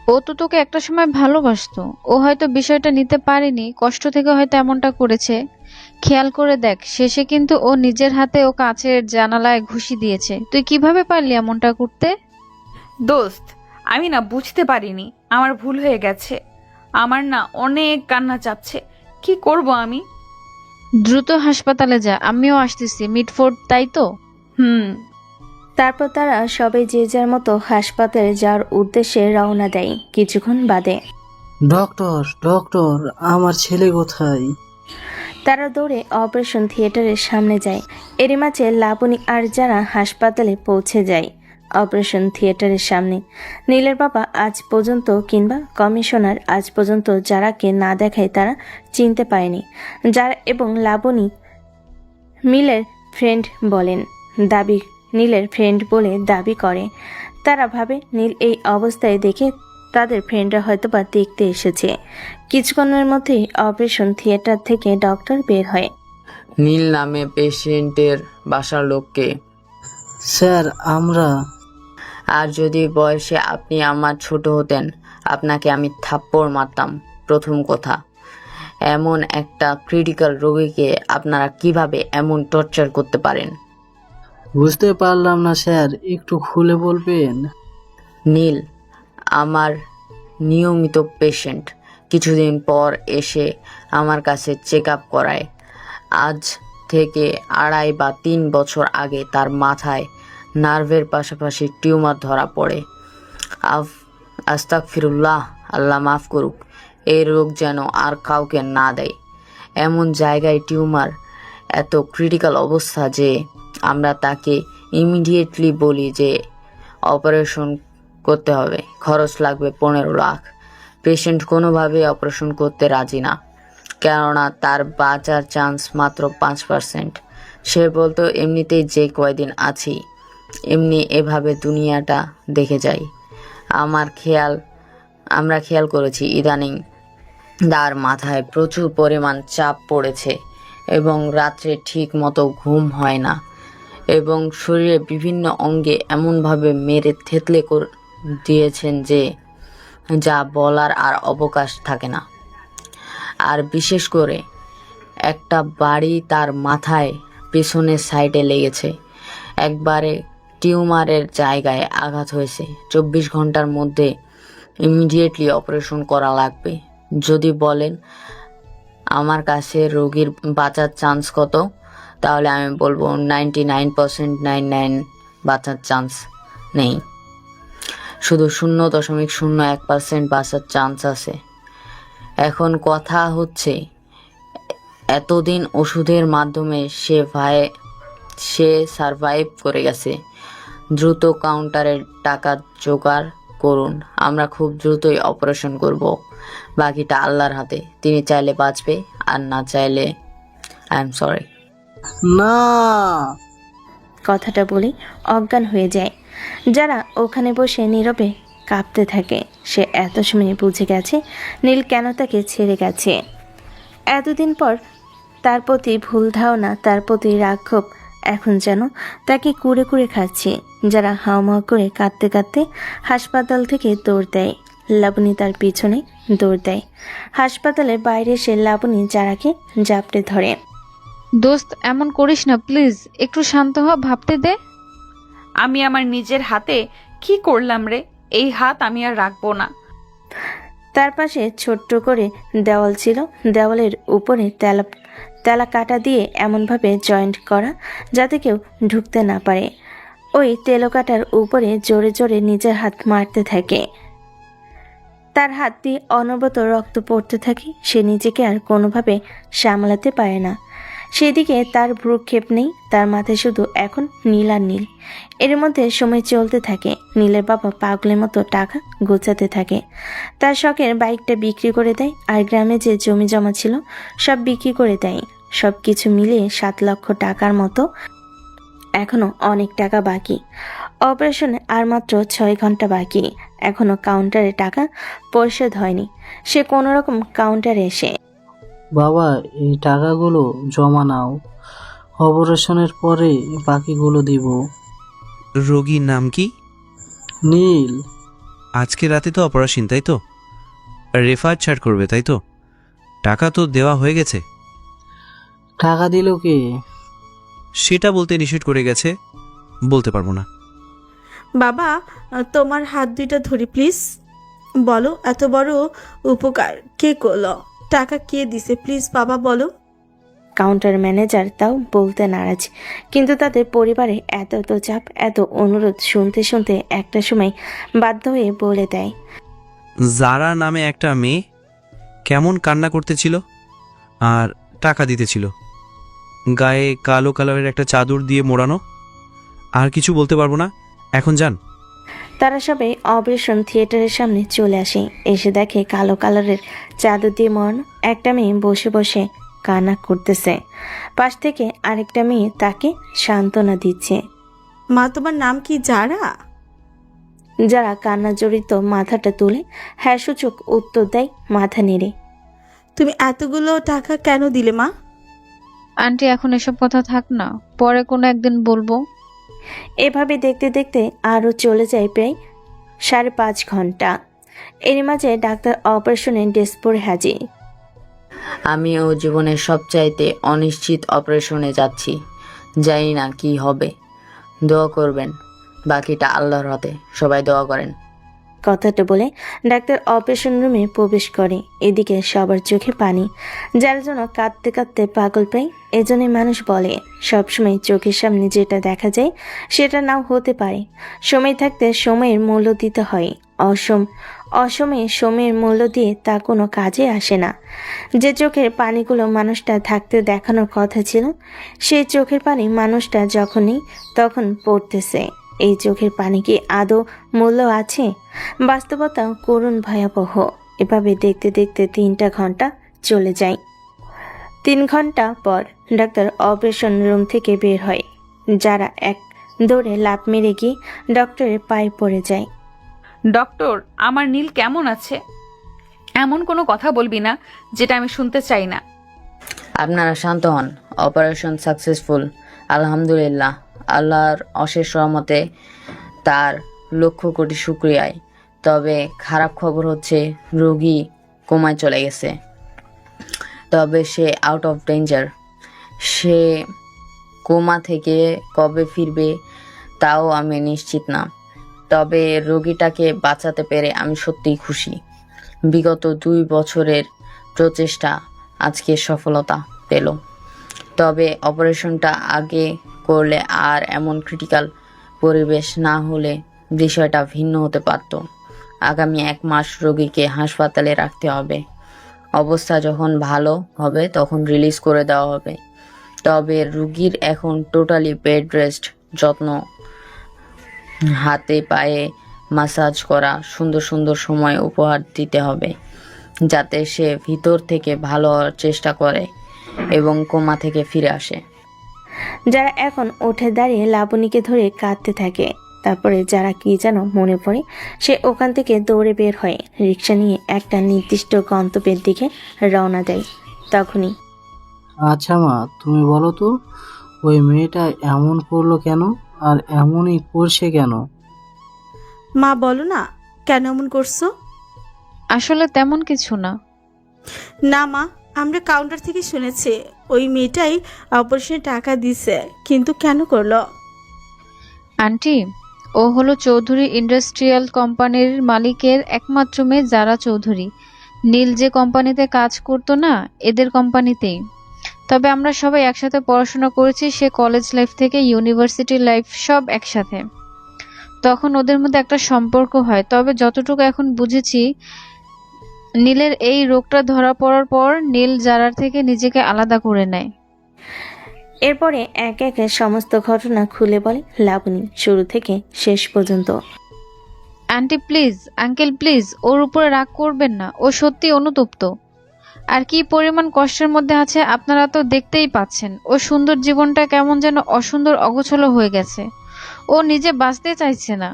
ও তো তোকে একটা সময় ভালোবাসতো। ও হয়তো বিষয়টা নিতে পারেনি, কষ্ট থেকে হয়তো এমনটা করেছে। খেয়াল করে দেখ, শেষে কিন্তু ও নিজের হাতে ও কাচের জানালায় ঘুষি দিয়েছে। তুই কিভাবে পারলি এমনটা করতে? দোস্ত, আমি না বুঝতে পারিনি, আমার ভুল হয়ে গেছে। আমার না অনেক কান্না চাপছে, কি করব আমি? দ্রুত হাসপাতালে যা, আমিও আসতেছি। মিডফোর্ট, তাই তো? তারপর তারা সবাই যে যার মতো হাসপাতালে যাওয়ার উদ্দেশ্যে রওনা দেয়। কিছুক্ষণ বাদে, ডক্টর ডক্টর, আমার ছেলে কোথায়? তারা দৌড়ে অপারেশন থিয়েটারের সামনে যায়। এরই মাঝে লাবণী আর যারা হাসপাতালে পৌঁছে যায় অপারেশন থিয়েটারের সামনে। নীলের বাবা আজ পর্যন্ত কিংবা কমিশনার আজ পর্যন্ত যারাকে না দেখায় তারা চিনতে পারেনি। যারা এবং লাবণী নীলের ফ্রেন্ড বলে দাবি করে। তারা ভাবে নীল এই অবস্থায় দেখে তাদের ফ্রেন্ডরা হয়তোবা দেখতে এসেছে। কিছুক্ষণের মধ্যেই অপারেশন থিয়েটার থেকে ডক্টর বের হয়। নীল নামে পেশেন্টের বাসার লোককে। স্যার, আমরা। আর যদি বয়সে আপনি আমার ছোট হতেন, আপনাকে আমি থাপ্পড় মারতাম। প্রথম কথা, এমন একটা ক্রিটিক্যাল রোগীকে আপনারা কিভাবে এমন টর্চার করতে পারেন? বুঝতে পারলাম না স্যার, একটু খুলে বলবেন? নীল আমার নিয়মিত পেশেন্ট। কিছুদিন পর এসে আমার কাছে চেক আপ করায়। আজ থেকে 2.5 বা 3 বছর আগে তার মাথায় নার্ভের পাশাপাশি টিউমার ধরা পড়ে। আস্তাগফিরুল্লাহ, আল্লাহ মাফ করুক। এই রোগ যেন আর কাউকে না দেয়। এমন জায়গায় টিউমার, এত ক্রিটিক্যাল অবস্থা যে আমরা তাকে ইমিডিয়েটলি বলি যে অপারেশন করতে হবে। খরচ লাগবে 15 লাখ। পেশেন্ট কোনোভাবে অপারেশন করতে রাজি না, কেননা তার বাঁচার চান্স মাত্র 5%। সে বলতো এমনিতেই যে কয়দিন আছি এমনি এভাবে দুনিয়াটা দেখে যাই। আমরা খেয়াল করেছি ইদানিং তার মাথায় প্রচুর পরিমাণ চাপ পড়েছে এবং রাত্রে ঠিক মতো ঘুম হয় না এবং শরীরে বিভিন্ন অঙ্গে এমনভাবে মেরে থেতলে দিয়েছেন যে যা বলার আর অবকাশ থাকে না। আর বিশেষ করে একটা বাড়ি তার মাথায় পেছনের সাইডে লেগেছে, একবারে টিউমারের জায়গায় আঘাত হয়েছে। 24 ঘন্টার মধ্যে ইমিডিয়েটলি অপারেশন করা লাগবে। যদি বলেন আমার কাছে রোগীর বাঁচার চান্স কত, তাহলে আমি বলবো 99.99 বাঁচার চান্স নেই, শুধু 0.01% বাঁচার চান্স আছে। এখন কথা হচ্ছে এতদিন ওষুধের মাধ্যমে সে সারভাইভ করে গেছে। দ্রুত কাউন্টারের টাকা জোগাড় করুন, আমরা খুব দ্রুতই অপারেশন করব। বাকিটা আল্লাহর হাতে, তিনি চাইলে বাঁচবে আর না চাইলে আই এম সরি। না, কথাটা বলে অজ্ঞান হয়ে যায়। যারা ওখানে বসে নীরবে কাঁপতে থাকে। সে এত সময় বুঝে গেছে নীল কেন তাকে ছেড়ে গেছে। এতদিন পর তার প্রতি ভুল ধারণা, তার প্রতি রাক্ষোভ এখন যেন তাকে কুড়ে কুড়ে খাচ্ছে। যারা হাওমাও করে কাঁদতে কাঁদতে হাসপাতাল থেকে দৌড় দেয়। লাবণী তার পিছনে দৌড় দেয়। হাসপাতালের বাইরে এসে লাবণী যারাকে জাপটে ধরে। দোস্ত এমন করিস না প্লিজ, একটু শান্ত হ, ভাবতে দে। আমি আমার নিজের হাতে কি করলাম রে? এই হাত আমি আর রাখবো না। তার পাশে ছোট্ট করে দেওয়াল ছিল। দেওয়ালের উপরে তেলা কাটা দিয়ে এমনভাবে জয়েন্ট করা যাতে কেউ ঢুকতে না পারে। ওই তেলো কাটার উপরে জোরে জোরে নিজের হাত মারতে থাকে। তার হাত দিয়ে অনবরত রক্ত পড়তে থাকে। সে নিজেকে আর কোনোভাবে সামলাতে পারে না। সেদিকে তার ভ্রুক্ষেপ নেই, তার মাথায় শুধু এখন নীল আর নীল। এর মধ্যে সময় চলতে থাকে। নীলের বাবা পাগলের মতো টাকা গোছাতে থাকে। তার শখের বাইকটা বিক্রি করে দেয় আর গ্রামে যে জমি জমা ছিল সব বিক্রি করে দেয়। সব কিছু মিলিয়ে 7 লক্ষ টাকার মতো। এখনো অনেক টাকা বাকি। অপারেশনে আর মাত্র 6 ঘন্টা বাকি। এখনো কাউন্টারে টাকা পরিশোধ হয়নি। সে কোনো রকম কাউন্টারে এসে, বাবা এই টাকাগুলো জমা নাও, অপারেশনের পরে বাকিগুলো দিব। রোগীর নাম কি? নীল। আজকে রাতে তো অপারেশন, তাই তো? রেফার ছাড় করবে, তাই তো? টাকা তো দেওয়া হয়ে গেছে। টাকা দিল কে? সেটা বলতে নিষেধ করে গেছে, বলতে পারবো না। বাবা তোমার হাত দুইটা ধরি প্লিজ, বলো এত বড় উপকার কে করলো? টাকা কে দিছে প্লিজ বাবা বলো। কাউন্টার ম্যানেজার তাও বলতে নারাজ। কিন্তু তাদের পরিবারে এত চাপ, এত অনুরোধ শুনতে শুনতে একটা সময় বাধ্য হয়ে বলে দেয়। জারা নামে একটা মেয়ে কেমন কান্না করতেছিল আর টাকা দিতেছিল। গায়ে কালো কালারের একটা চাদর দিয়ে মোড়ানো। আর কিছু বলতে পারবো না, এখন যান। তারা সবাই অপারেশন থিয়েটারের সামনে চলে আসে। এসে দেখে কালো কালারের চাদর দিয়ে মোড়ানো একটা মেয়ে বসে বসে কান্না করতেছে। পাশ থেকে আরেকটা মেয়ে তাকে সান্ত্বনা দিচ্ছে। মা তোমার নাম কি যারা? যারা কান্না জড়িত মাথাটা তুলে হ্যাঁ সূচক উত্তর দেয় মাথা নেড়ে। তুমি এতগুলো টাকা কেন দিলে মা? আন্টি এখন এসব কথা থাক না, পরে কোনো একদিন বলবো। এভাবে দেখতে দেখতে আরও চলে যায় প্রায় 5.5 ঘন্টা। এর মাঝে ডাক্তার অপারেশনে ডেস্ক পরে হাজির। আমি ও জীবনের সবচাইতে অনিশ্চিত অপারেশনে যাচ্ছি, জানি না কি হবে। দোয়া করবেন, বাকিটা আল্লাহর হাতে, সবাই দোয়া করেন। কথাটা বলে ডাক্তার অপারেশন রুমে প্রবেশ করে। এদিকে সবার চোখে পানি, যার জন্য কাঁদতে কাঁদতে পাগল প্রায়। এজন্যই মানুষ বলে সবসময় চোখের সামনে যেটা দেখা যায় সেটা নাও হতে পারে। সময় থাকতে সময়ের মূল্য দিতে হয়। অসময়ে সময়ের মূল্য দিয়ে তা কোনো কাজে আসে না। যে চোখের পানিগুলো মানুষটা থাকতে দেখানোর কথা ছিল, সেই চোখের পানি মানুষটা যখনই তখন পড়তেছে। এই চোখের পানি কি আদৌ মূল্য আছে? বাস্তবতা করুণ ভয়াবহ। এভাবে দেখতে দেখতে 3টা ঘন্টা চলে যায়। 3 ঘন্টা পর ডাক্তার অপারেশন রুম থেকে বের হয়। যারা এক দৌড়ে লাফ মেরে গিয়ে ডক্টরের পায়ে পড়ে যায়। ডক্টর, আমার নীল কেমন আছে? এমন কোনো কথা বলবি না যেটা আমি শুনতে চাই না। আপনারা শান্ত হন। অপারেশন সাকসেসফুল, আলহামদুলিল্লাহ। আল্লাহর অশেষ রহমতে, তার লক্ষ কোটি শুক্রিয়ায়। তবে খারাপ খবর হচ্ছে রোগী কোমায় চলে গেছে। তবে সে আউট অফ ডেঞ্জার। সে কোমা থেকে কবে ফিরবে তাও আমি নিশ্চিত না। তবে রোগীটাকে বাঁচাতে পেরে আমি সত্যিই খুশি। বিগত 2 বছরের প্রচেষ্টা আজকে সফলতা পেল। তবে অপারেশনটা আগে করলে আর এমন ক্রিটিক্যাল পরিবেশ না হলে বিষয়টা ভিন্ন হতে পারত। আগামী 1 মাস রোগীকে হাসপাতালে রাখতে হবে। অবস্থা যখন ভালো হবে তখন রিলিজ করে দেওয়া হবে। তবে রোগীর এখন টোটালি বেড রেস্ট, যত্ন, হাতে পায়ে মাসাজ করা, সুন্দর সুন্দর সময় উপহার দিতে হবে যাতে সে ভিতর থেকে ভালো হওয়ার চেষ্টা করে এবং কোমা থেকে ফিরে আসে। যারা এখন উঠে দাঁড়িয়ে লাবণীকে ধরে কাঁদতে থাকে। তারপরে যারা কি যেন মনে পড়ে, সে ওখান থেকে দৌড়ে বের হয়ে রিক্সা নিয়ে একটা নির্দিষ্ট গন্তব্যের দিকে রওনা দেয়। তখনই আচ্ছা মা, তুমি বলো তো, ওই মেয়েটা এমন করলো কেন, আর এমনই করছে কেন? মা বলো না, কেন এমন করছো? আসলে তেমন কিছু না। না মা, আমরা কাউন্টার থেকে শুনেছি ওই মেয়েটাই অপারেশনে টাকা দিছে, কিন্তু কেন করলো? আন্টি, ও হলো চৌধুরী ইন্ডাস্ট্রিয়াল কোম্পানির মালিকের একমাত্র মেয়ে যারা চৌধুরী। নীল যে কোম্পানিতে কাজ করতো না, এদের কোম্পানিতেই। তবে আমরা সবাই একসাথে পড়াশোনা করেছি, সে কলেজ লাইফ থেকে ইউনিভার্সিটি লাইফ সব একসাথে। তখন ওদের মধ্যে একটা সম্পর্ক হয়। তবে যতটুকু এখন বুঝেছি, নীলের এই রোগটা ধরা পড়ার পর নীল জারার থেকে নিজেকে আলাদা করে নেয়। এরপরে এক একে সমস্ত ঘটনা খুলে বলে লাবণী, শুরু থেকে শেষ পর্যন্ত। আন্টি প্লিজ, আঙ্কেল প্লিজ, ওর উপরে রাগ করবেন না। ও সত্যি অনুতপ্ত। আর কি পরিমাণ কষ্টের মধ্যে আছে আপনারা তো দেখতেই পাচ্ছেন। ও সুন্দর জীবনটা কেমন যেন অসুন্দর অগোছলো হয়ে গেছে। ও নিজে বাঁচতে চাইছে না,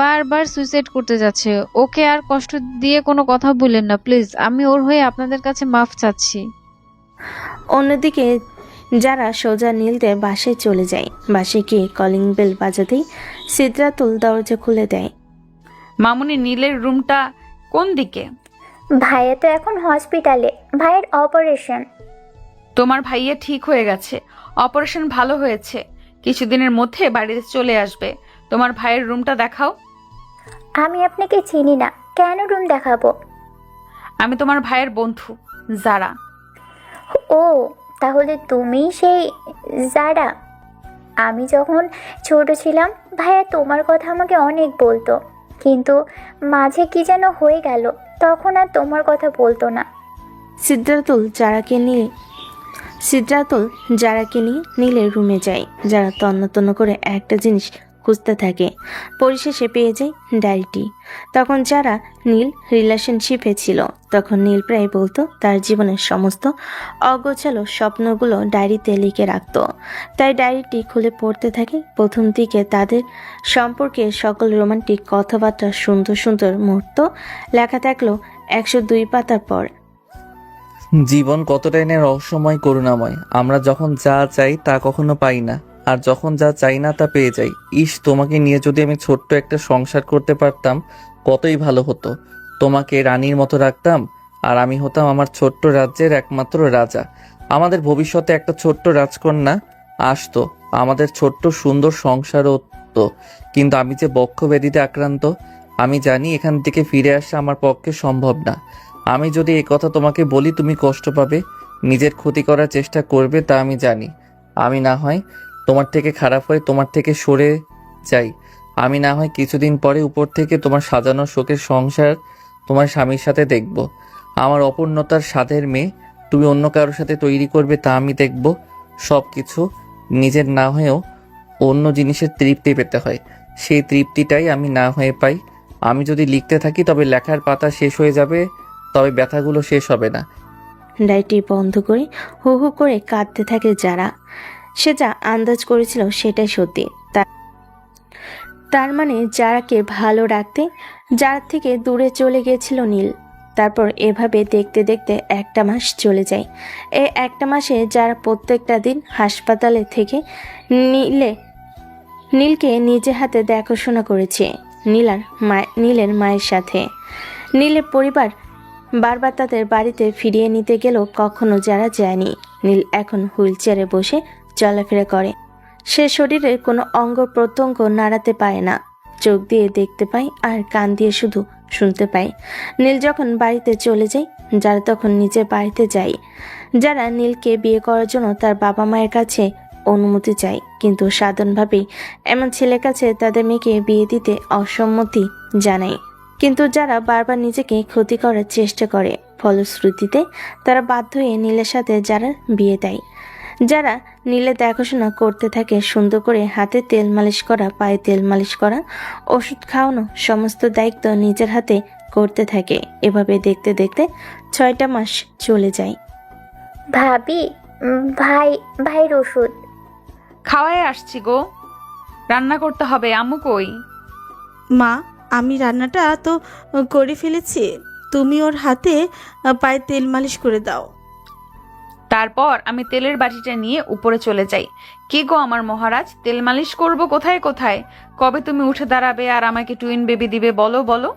বারবার সুইসাইড করতে যাচ্ছে। ওকে আর কষ্ট দিয়ে কোনো কথা বললেন না প্লিজ। আমি ওর হয়ে আপনাদের কাছে মাফ চাচ্ছি। অন্যদিকে যারা সোজা নীলদের বাসায় চলে যায়। বাসায় গিয়ে কলিং বেল বাজাতেই সিদ্রাতুল দরজা খুলে দেয়। মামুনি, নীলের রুমটা কোন দিকে? ভাইয়া তো এখন হসপিটালে, ভাইয়ের অপারেশন। তোমার ভাইয়া ঠিক হয়ে গেছে, অপারেশন ভালো হয়েছে, কিছুদিনের মধ্যে বাড়িতে চলে আসবে। তোমার ভাইয়ের রুমটা দেখাও। আমি আপনাকে চিনি না, কেন রুম দেখাবো? আমি তোমার ভাইয়ের বন্ধু যারা। ও, তাহলে তুমি সেই যারা? আমি যখন ছোট ছিলাম ভাইয়া তোমার কথা আমাকে অনেক বলতো, কিন্তু মাঝে কি যেন হয়ে গেল, তখন আর তোমার কথা বলতো না। সিদ্ধাতুল যারাকে নিয়ে নীলের রুমে যায়। যারা তন্ন তন্ন করে একটা জিনিস খুঁজতে থাকে, পরিশেষে পেয়ে যায় ডায়েরিটি। তখন যারা নীল রিলেশনশিপে ছিল, তখন নীল প্রায় বলতো তার জীবনের সমস্ত অগোছালো স্বপ্নগুলো ডায়েরিতে লিখে রাখতো। তাই ডায়েরিটি খুলে পড়তে থাকে। প্রথম দিকে তাদের সম্পর্কে সকল রোমান্টিক কথাবার্তা, সুন্দর সুন্দর মুহূর্ত লেখা থাকলো 102 পাতার পর। জীবন কতটাই না রহস্যময়, করুণাময়। আমরা যখন যা চাই তা কখনো পাই না, আর যখন যা চাই না তা পেয়ে যাই। ইস, তোমাকে নিয়ে যদি আমি ছোট্ট একটা সংসার করতে পারতাম কতই ভালো হতো। তোমাকে রানীর মতো রাখতাম, আর আমি হতাম আমার ছোট্ট রাজ্যের একমাত্র রাজা। আমাদের ভবিষ্যতে একটা ছোট্ট রাজকন্যা আসতো, আমাদের ছোট্ট সুন্দর সংসারও হতো। কিন্তু আমি যে বক্ষব্যাধিতে আক্রান্ত, আমি জানি এখান থেকে ফিরে আসা আমার পক্ষে সম্ভব না। আমি যদি এই কথা তোমাকে বলি তুমি কষ্ট পাবে, নিজের ক্ষতি করার চেষ্টা করবে, তা আমি জানি। আমি না হয় তোমার থেকে খারাপ হয়ে তোমার থেকে সরে যাই। আমি না হয় কিছুদিন পরে উপর থেকে তোমার সাজানো শোকের সংসার তোমার স্বামীর সাথে দেখব। আমার অপূর্ণতার স্বাদের মেয়ে তুমি অন্য কারোর সাথে তৈরি করবে, তা আমি দেখব। সব কিছু নিজের না হয়েও অন্য জিনিসের তৃপ্তি পেতে হয়, সেই তৃপ্তিটাই আমি না হয়ে পাই। আমি যদি লিখতে থাকি তবে লেখার পাতা শেষ হয়ে যাবে, তবে ব্যথাগুলো শেষ হবে না। ডায়েরিটি বন্ধ করে হু হু করে কাঁদতে থাকে যারা। সে যা আন্দাজ করেছিল সেটাই সত্যি। তার মানে যারাকে ভালো রাখতে যার থেকে দূরে চলে গেছিল নীল। তারপর এভাবে দেখতে দেখতে একটা মাস চলে যায়। এই একটা মাসে যারা প্রত্যেকটা দিন হাসপাতালে থেকে নীলকে নিজে হাতে দেখাশোনা করেছে নীলের মায়ের সাথে। নীলের পরিবার বারবার তাদের বাড়িতে ফিরিয়ে নিতে গেলেও কখনো যারা যায়নি। নীল এখন হুইল চেয়ারে বসে চলাফেরা করে। সে শরীরের কোনো অঙ্গ প্রত্যঙ্গ নাড়াতে পারে না, চোখ দিয়ে দেখতে পায় আর কান দিয়ে শুধু শুনতে পায়। নীল যখন বাড়িতে চলে যায়, যারা তখন নিজের বাড়িতে যায়। যারা নীলকে বিয়ে করার জন্য তার বাবা মায়ের কাছে অনুমতি চায়, কিন্তু সাধারণভাবেই এমন ছেলের কাছে তাদের মেয়েকে বিয়ে দিতে অসম্মতি জানায়। কিন্তু যারা বারবার নিজেকে ক্ষতি করার চেষ্টা করে, ফলশ্রুতিতে তারা বাধ্য হয়ে নীলের সাথে যারা বিয়ে দেয়। যারা নীলের দেখাশোনা করতে থাকে, সুন্দর করে হাতে তেল মালিশ করা, পায়ে তেল মালিশ করা, ওষুধ খাওয়ানো, সমস্ত দায়িত্ব নিজের হাতে করতে থাকে। এভাবে দেখতে দেখতে 6টা মাস চলে যায়। ভাবি, ভাইয়ের ওষুধ খাওয়ায় আসছি গো, রান্না করতে হবে। আম্মু কই? মা, আমি রান্নাটা তো করে ফেলেছি, তুমি ওর হাতে পায়ে তেল মালিশ করে দাও। তারপর আমি তেলের বাটিটা নিয়ে উপরে চলে যাই। কি গো আমার মহারাজ, তেল মালিশ করব কোথায় কোথায়? কবে তুমি উঠে দাঁড়াবে আর আমাকে টুইন বেবি দিবে বলো বলো?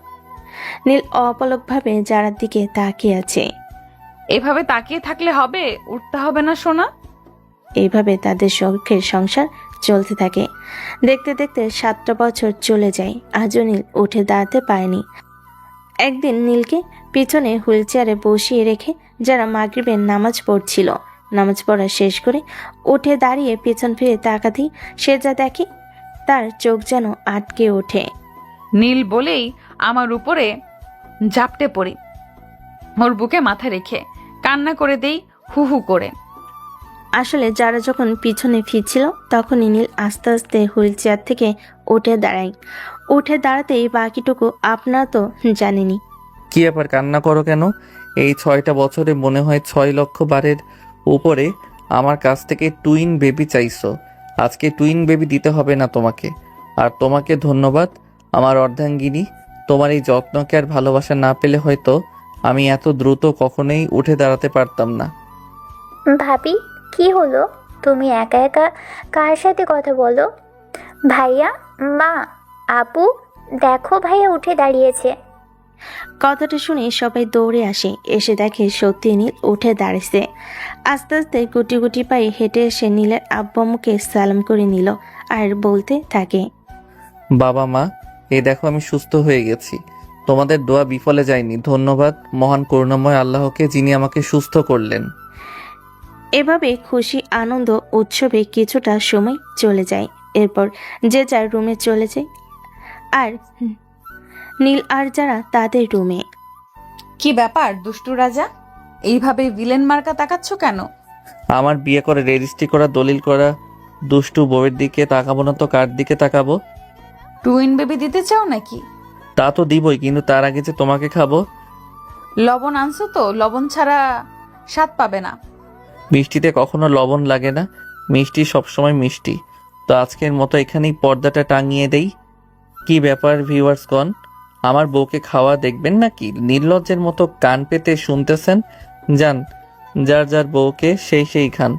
নীল অপলকভাবে যারার দিকে তাকিয়ে আছে। এভাবে তাকিয়ে থাকলে হবে? উঠতে হবে না সোনা? এইভাবে তাদের শখের সংসার চলতে থাকে। দেখতে দেখতে 7টা বছর চলে যায়। আজও নীল উঠে দাঁড়াতে পারেনি। একদিন নীলকে পিছনে হুইল চেয়ারে বসিয়ে রেখে যারা মাগরিবের নামাজ পড়ছিল, নামাজ পড়া শেষ করে উঠে দাঁড়িয়ে পেছন ফিরে তাকাতেই সে যা দেখে তার চোখ যেন আটকে ওঠে। নীল বলেই আমার উপরে ঝাপটে পড়ি, ওর বুকে মাথা রেখে কান্না করে দেই হু হু করে। আসলে যারা যখন পিছনে ফিরছিল তখনই নীল আস্তে আস্তে হুইল চেয়ার থেকে উঠে দাঁড়ায়। উঠে দাঁড়াতেই বাকিটুকু আপনারা তো জানেনি। কি ব্যাপার, কান্না করো কেন? এই 6টা বছরে মনে হয় 6 লক্ষ বারের উপরে আমার কাছ থেকে টুইন বেবি চাইছো। আজকে টুইন বেবি দিতে হবে না তোমাকে। আর তোমাকে ধন্যবাদ আমার অর্ধাঙ্গিনী। তোমার এই যত্নকে আর ভালোবাসা না পেলে হয়তো আমি এত দ্রুত কখনোই উঠে দাঁড়াতে পারতাম না। ভাবি, কি হলো? তুমি একা একা কার সাথে কথা বলো? ভাইয়া, মা, আপু, দেখো ভাইয়া উঠে দাঁড়িয়েছে। কথাটা শুনে সবাই দৌড়ে আসে। এসে দেখে সত্যি নীল উঠে দাঁড়িয়েছে। আস্তে আস্তে গুটি গুটি পায়ে হেঁটে এসে নীলের আব্বা মুখে সালাম করে নিল আর বলতে থাকে, বাবা মা, এই দেখো আমি সুস্থ হয়ে গেছি। তোমাদের দোয়া বিফলে যায়নি। ধন্যবাদ মহান করুণাময় আল্লাহকে, যিনি আমাকে সুস্থ করলেন। এভাবে খুশি আনন্দ উৎসবে কিছুটা সময় চলে যায়। এরপর যে যার রুমে চলে যায় আর নীল আর যারা তাদের রুমে। কি ব্যাপার দুষ্টু রাজা, এইভাবে ভিলেন মার্কা তাকাচ্ছ কেন? আমার বিয়ে করে রেজিস্ট্রি করা দলিল করা দুষ্টু বউয়ের দিকে তাকাবো না তো কার দিকে তাকাবো? টুইন বেবি দিতে চাও নাকি? তা তো দিবই, কিন্তু তার আগে যে তোমাকে খাবো। লবণ আনছো তো? লবণ ছাড়া স্বাদ পাবে না। মিষ্টিতে কখনো লবণ লাগে না, মিষ্টি সবসময় মিষ্টি। তো আজকের মতো এখানেই পর্দাটা টাঙিয়ে দেই। কি ব্যাপার ভিউয়ার্সগণ, আমার বউকে খাওয়া দেখবেন নাকি? নির্লজ্জের মতো কান পেতে শুনতেছেন? যান, যার যার বউকে সেই খান।